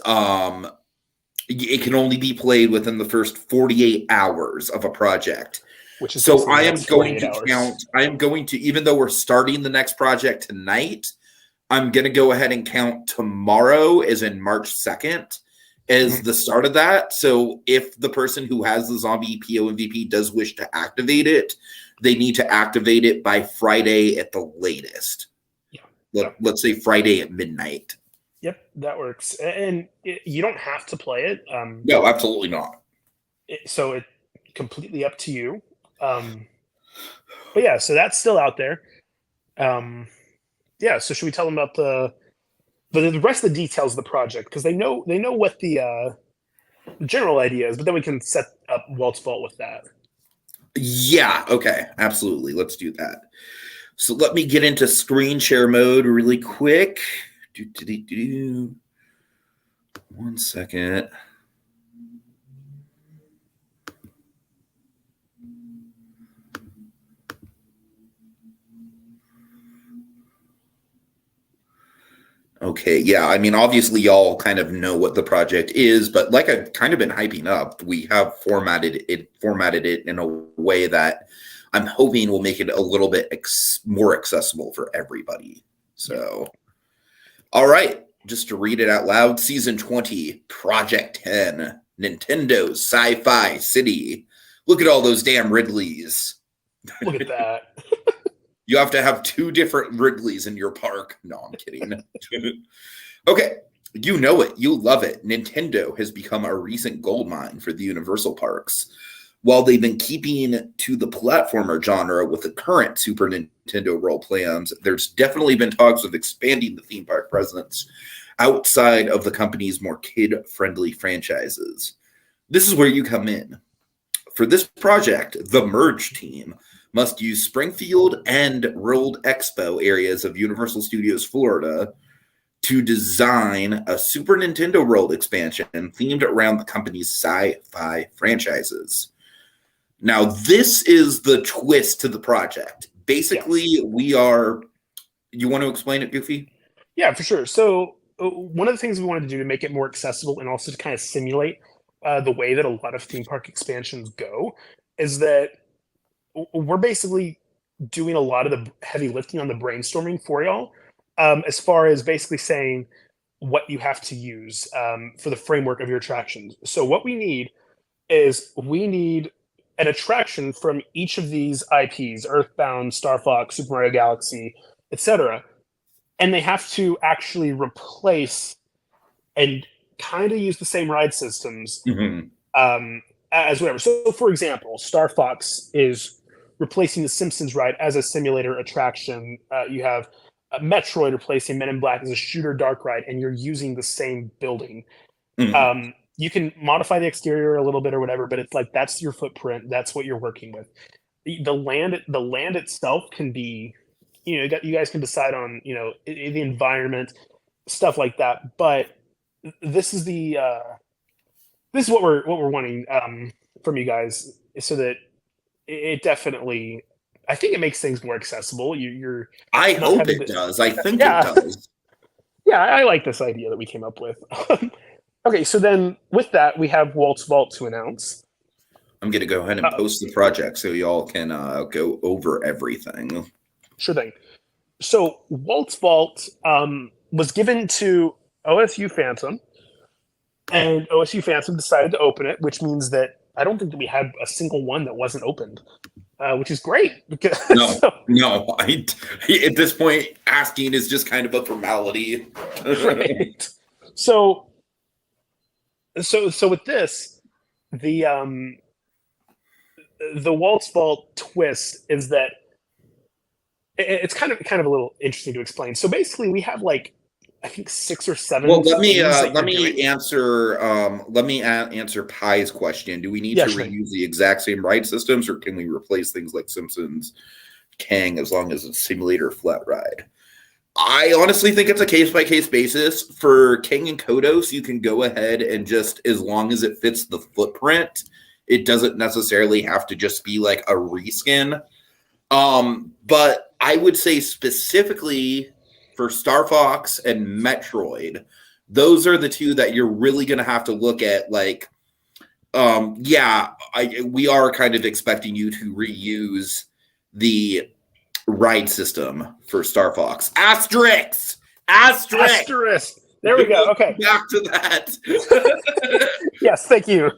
it can only be played within the first 48 hours of a project. Which is so I am going to hours. count. I am going to, even though we're starting the next project tonight, I'm going to go ahead and count tomorrow, as in March 2nd, as the start of that. So if the person who has the zombie PO MVP does wish to activate it, they need to activate it by Friday at the latest. Yeah. Let's say Friday at midnight. Yep, that works. And you don't have to play it. No, absolutely not. So it's completely up to you. But yeah, so that's still out there. Yeah, so should we tell them about the rest of the details of the project? Because they know what the general idea is, but then we can set up Walt's Vault with that. Yeah, okay, absolutely. Let's do that. So let me get into screen share mode really quick. 1 second. Okay, yeah, I mean, obviously y'all kind of know what the project is, but like I've kind of been hyping up, we have formatted it in a way that I'm hoping will make it a little bit more accessible for everybody. So, all right, just to read it out loud, Season 20, Project 10, Nintendo Sci-Fi City. Look at all those damn Ridleys. Look at that. You have to have 2 different Ridleys in your park. No, I'm kidding. Okay, you know it. You love it. Nintendo has become a recent goldmine for the Universal parks. While they've been keeping to the platformer genre with the current Super Nintendo role plans, there's definitely been talks of expanding the theme park presence outside of the company's more kid-friendly franchises. This is where you come in. For this project, the Merge team must use Springfield and World Expo areas of Universal Studios Florida to design a Super Nintendo World expansion themed around the company's sci-fi franchises. Now, this is the twist to the project. Basically, you want to explain it, Goofy? Yeah, for sure. So one of the things we wanted to do to make it more accessible and also to kind of simulate the way that a lot of theme park expansions go is that we're basically doing a lot of the heavy lifting on the brainstorming for y'all, as far as basically saying what you have to use for the framework of your attractions. So what we need is an attraction from each of these IPs, Earthbound, Star Fox, Super Mario Galaxy, etc. And they have to actually replace and kind of use the same ride systems as whatever. So, for example, Star Fox is replacing the Simpsons ride as a simulator attraction. You have Metroid replacing Men in Black as a shooter dark ride, and you're using the same building. You can modify the exterior a little bit or whatever, but it's like that's your footprint. That's what you're working with. The land itself can be, you guys can decide on, the environment, stuff like that. But this is what we're wanting from you guys, so that it definitely, I think it makes things more accessible. I hope it does. I think it does. Yeah, I like this idea that we came up with. Okay, so then with that, we have Walt's Vault to announce. I'm going to go ahead and post the project so y'all can go over everything. Sure thing. So Walt's Vault was given to OSU Phantom, and OSU Phantom decided to open it, which means that I don't think that we had a single one that wasn't opened, which is great. Because no. At this point, asking is just kind of a formality. Right. So with this, the Walt's Vault twist is that it's kind of a little interesting to explain. So basically, we have like, I think 6 or 7. Well, let me answer Pi's question. Do we need to reuse the exact same ride systems, or can we replace things like Simpsons Kang as long as it's simulator flat ride. I honestly think it's a case-by-case basis. For King and Kodos, you can go ahead and just, as long as it fits the footprint, it doesn't necessarily have to just be like a reskin. But I would say specifically for Star Fox and Metroid, those are the two that you're really going to have to look at. Like, we are kind of expecting you to reuse the ride system for Star Fox. Asterisk. There we go. Okay. Back to that. Yes, thank you.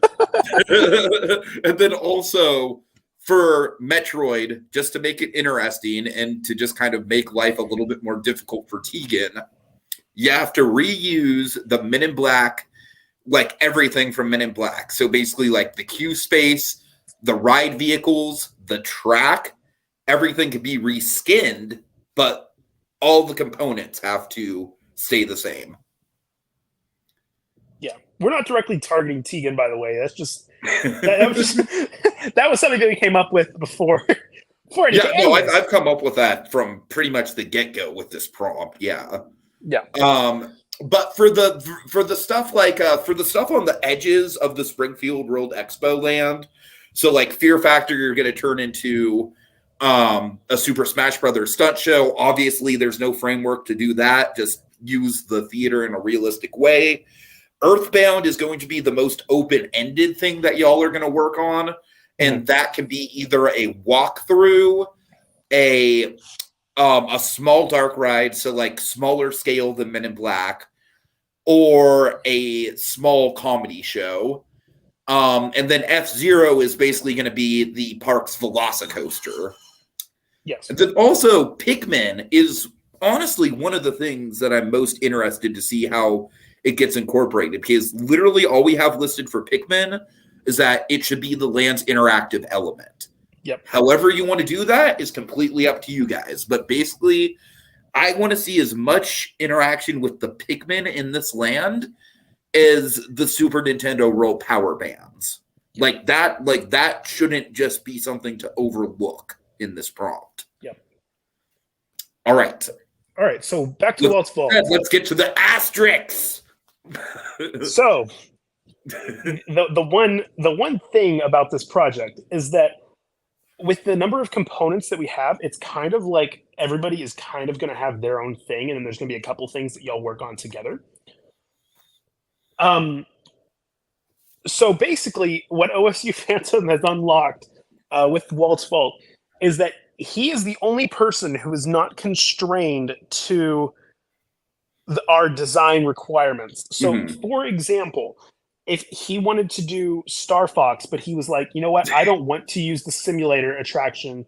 And then also for Metroid, just to make it interesting and to just kind of make life a little bit more difficult for Tegan, you have to reuse the Men in Black, like everything from Men in Black. So basically like the queue space, the ride vehicles, the track, everything can be reskinned, but all the components have to stay the same. Yeah, we're not directly targeting Tegan, by the way. That's just that was something that we came up with before. Yeah, no, I've come up with that from pretty much the get-go with this prompt. Yeah. But for the stuff like for the stuff on the edges of the Springfield World Expo land, so like Fear Factor, you're going to turn into a Super Smash Brothers stunt show. Obviously, there's no framework to do that. Just use the theater in a realistic way. Earthbound is going to be the most open-ended thing that y'all are going to work on, and that can be either a walkthrough, a small dark ride, so like smaller scale than Men in Black, or a small comedy show. And then F-Zero is basically going to be the park's Velocicoaster. Yes. And then also Pikmin is honestly one of the things that I'm most interested to see how it gets incorporated, because literally all we have listed for Pikmin is that it should be the land's interactive element. Yep. However you want to do that is completely up to you guys. But basically, I want to see as much interaction with the Pikmin in this land as the Super Nintendo Roll Power Bands. Like that shouldn't just be something to overlook in this prompt. Yep. All right. So back to Walt's Vault. Let's get to the asterisks. So the one thing about this project is that with the number of components that we have, it's kind of like everybody is kind of going to have their own thing, and then there's going to be a couple things that y'all work on together. So basically, what OSU Phantom has unlocked with Walt's Vault is that he is the only person who is not constrained to our design requirements. So, for example, if he wanted to do Star Fox, but he was like, you know what, I don't want to use the simulator attraction,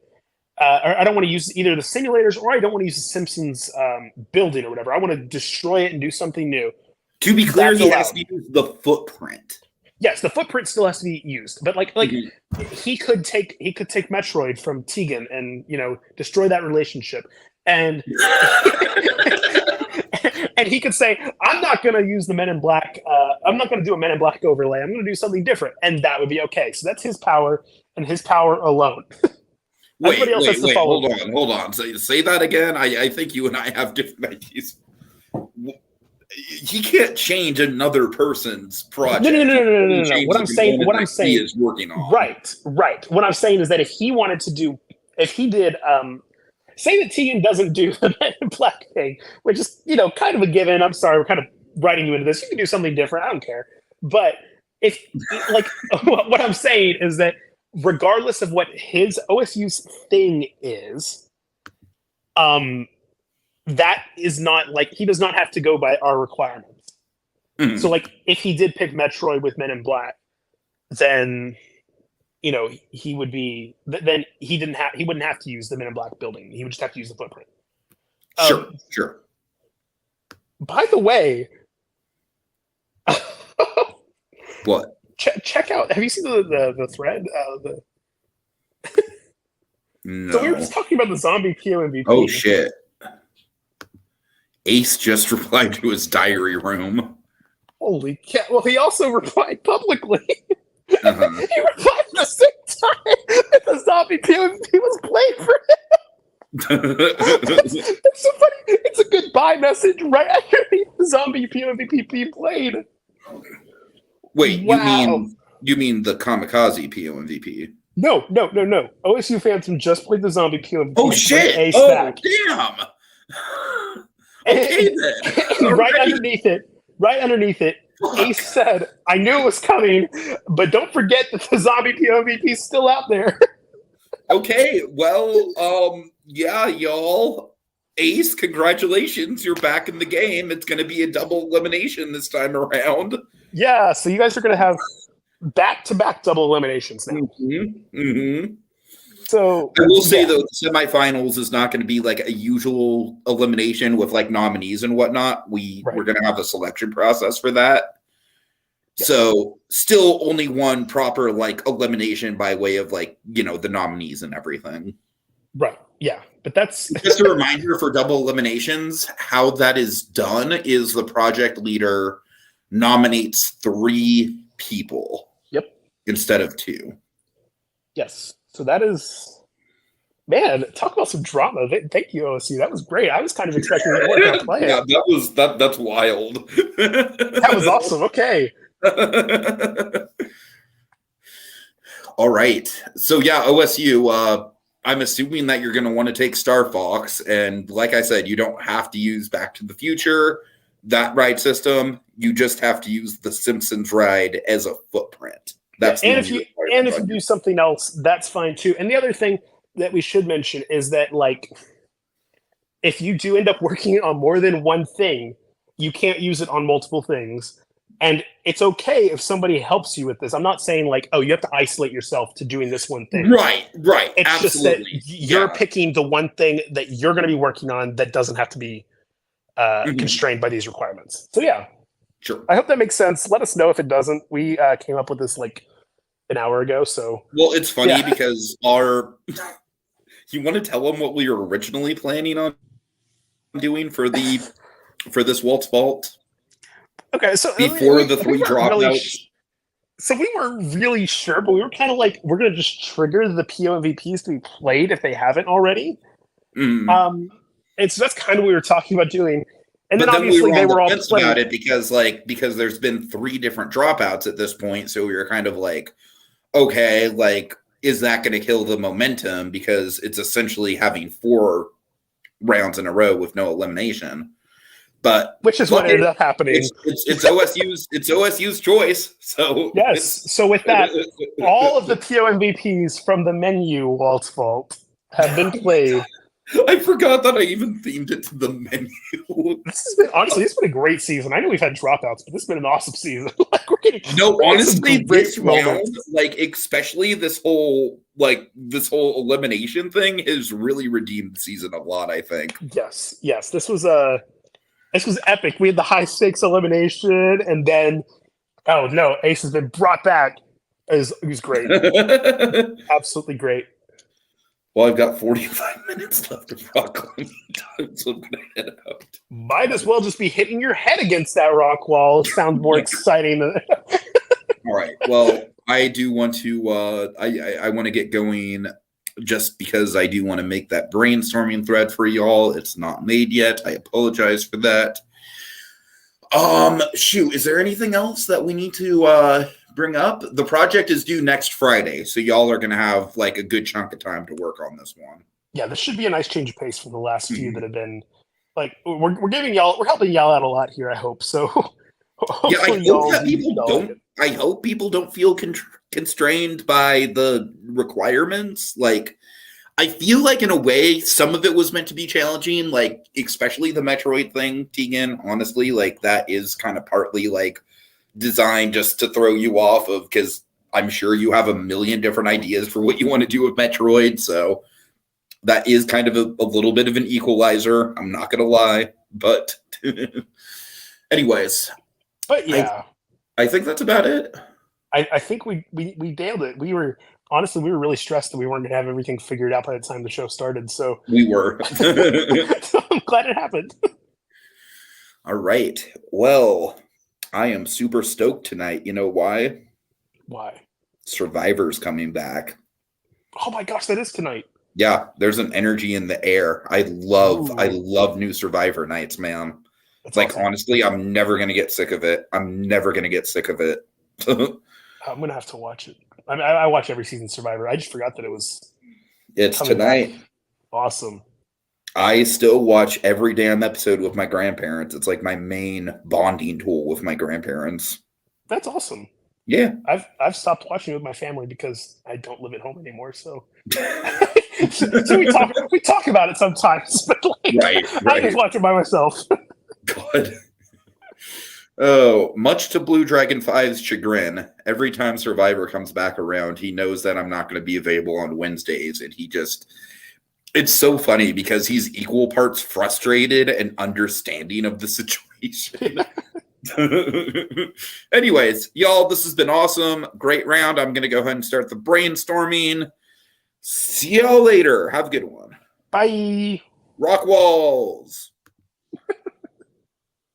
or I don't want to use either the simulators, or I don't want to use the Simpsons building or whatever. I want to destroy it and do something new. To be clear, he has to use the footprint. Yes, the footprint still has to be used, but like he could take Metroid from Tegan and destroy that relationship, and and he could say, I'm not going to use the Men in Black. I'm not going to do a Men in Black overlay. I'm going to do something different, and that would be okay. So that's his power and his power alone. Wait, hold on. Say that again. I think you and I have different ideas. He can't change another person's project. No. What I'm saying he is working on. Right. What I'm saying is that if he did, say that Tegan doesn't do the Men in Black thing, which is kind of a given. I'm sorry, we're kind of writing you into this. You can do something different. I don't care. But if what I'm saying is that regardless of what his OSU's thing is, that is not he does not have to go by our requirements. So if he did pick Metroid with Men in Black, then he would be, then he wouldn't have to use the Men in Black building. He would just have to use the footprint. Sure. By the way, what? Check out. Have you seen the thread? No. So we were just talking about the zombie POMVP. Oh shit! Ace just replied to his diary room. Holy cat! Well, he also replied publicly. Uh-huh. He replied at the same time that the zombie POMVP was played for him. That's so funny. It's a goodbye message right after the zombie PvP being played. Wait, Wow. you mean the kamikaze POMVP? No. OSU Phantom just played the zombie PvP. Oh shit! Ace Oh back. damn! Okay then. And right underneath it, Fuck. Ace said, "I knew it was coming, but don't forget that the zombie PvP is still out there." Okay, well, yeah, y'all. Ace, congratulations, you're back in the game. It's going to be a double elimination this time around. Yeah, so you guys are going to have back-to-back double eliminations now. So I will say though, the semifinals is not going to be like a usual elimination with like nominees and whatnot. We're going to have a selection process for that. Yeah. So still only one proper like elimination by way of like, you know, the nominees and everything. Right. Yeah. But that's just a reminder for double eliminations. How that is done is the project leader nominates 3 people. Yep. Instead of 2. Yes. So that is, man, talk about some drama. Thank you, OSU. That was great. I was kind of expecting that more to play. Yeah, that's wild. That was awesome. Okay. All right. So yeah, OSU, I'm assuming that you're going to want to take Star Fox. And like I said, you don't have to use Back to the Future, that ride system. You just have to use the Simpsons ride as a footprint. That's and if you do something else, that's fine too. And the other thing that we should mention is that, like, if you do end up working on more than one thing, you can't use it on multiple things. And it's okay if somebody helps you with this. I'm not saying like, oh, you have to isolate yourself to doing this one thing. Right. It's absolutely. Just that you're picking the one thing that you're going to be working on that doesn't have to be constrained by these requirements. So yeah. Sure. I hope that makes sense. Let us know if it doesn't. We came up with this like an hour ago. So well, it's funny because you want to tell them what we were originally planning on doing for this Walt's Vault? Okay, so before the 3 dropouts. So we weren't really sure, but we were kind of like, we're going to just trigger the POMVPs to be played if they haven't already. And so that's kind of what we were talking about doing. And then obviously they were all playing about it because there's been 3 different dropouts at this point. So we were kind of like, okay, like, is that going to kill the momentum? Because it's essentially having 4 rounds in a row with no elimination. But which is what ended up happening. It's OSU's choice. So yes. So with that, all of the POMVPs from the menu Walt's Vault have been played. I forgot that I even themed it to the menu. Honestly, it's been a great season. I know we've had dropouts, but this has been an awesome season. Honestly, this round, like especially this whole elimination thing has really redeemed the season a lot, I think. Yes. This was epic. We had the high stakes elimination, and then Ace has been brought back. It was great. Absolutely great. Well, I've got 45 minutes left of rock climbing time, so I'm going to head out. Might as well just be hitting your head against that rock wall. It sounds more exciting than... All right. Well, I do want to I want to get going just because I do want to make that brainstorming thread for y'all. It's not made yet. I apologize for that. Is there anything else that we need to bring up? The project is due next Friday, so y'all are going to have like a good chunk of time to work on this one. Yeah, this should be a nice change of pace for the last few that have been like we're helping y'all out a lot here. I hope so. Yeah, I hope people don't feel constrained by the requirements. Like, I feel like in a way some of it was meant to be challenging, like especially the Metroid thing, Tegan. Honestly, like that is kind of partly like designed just to throw you off of, because I'm sure you have a million different ideas for what you want to do with Metroid. So that is kind of a little bit of an equalizer. I'm not going to lie, but anyways. But yeah, I think that's about it. I think we nailed it. We were really stressed that we weren't going to have everything figured out by the time the show started. So we were. So I'm glad it happened. All right. Well, I am super stoked tonight. You know why? Why? Survivor's coming back. Oh my gosh, that is tonight. Yeah, there's an energy in the air. I Ooh, love new Survivor nights, man. that's Like awesome. honestly, I'm never gonna get sick of it. I'm never gonna get sick of it. I'm gonna have to watch it. I watch every season of Survivor. I just forgot that it was It's coming back. tonight. Awesome. I still watch every damn episode with my grandparents. It's like my main bonding tool with my grandparents. That's awesome. Yeah. I've stopped watching it with my family because I don't live at home anymore. So so we talk about it sometimes, but like Right, I just right. watch it by myself. God. Oh, much to Blue Dragon Five's chagrin, every time Survivor comes back around, he knows that I'm not going to be available on Wednesdays, and it's so funny because he's equal parts frustrated and understanding of the situation. Anyways, y'all, this has been awesome. Great round. I'm going to go ahead and start the brainstorming. See y'all later. Have a good one. Bye. Rock walls.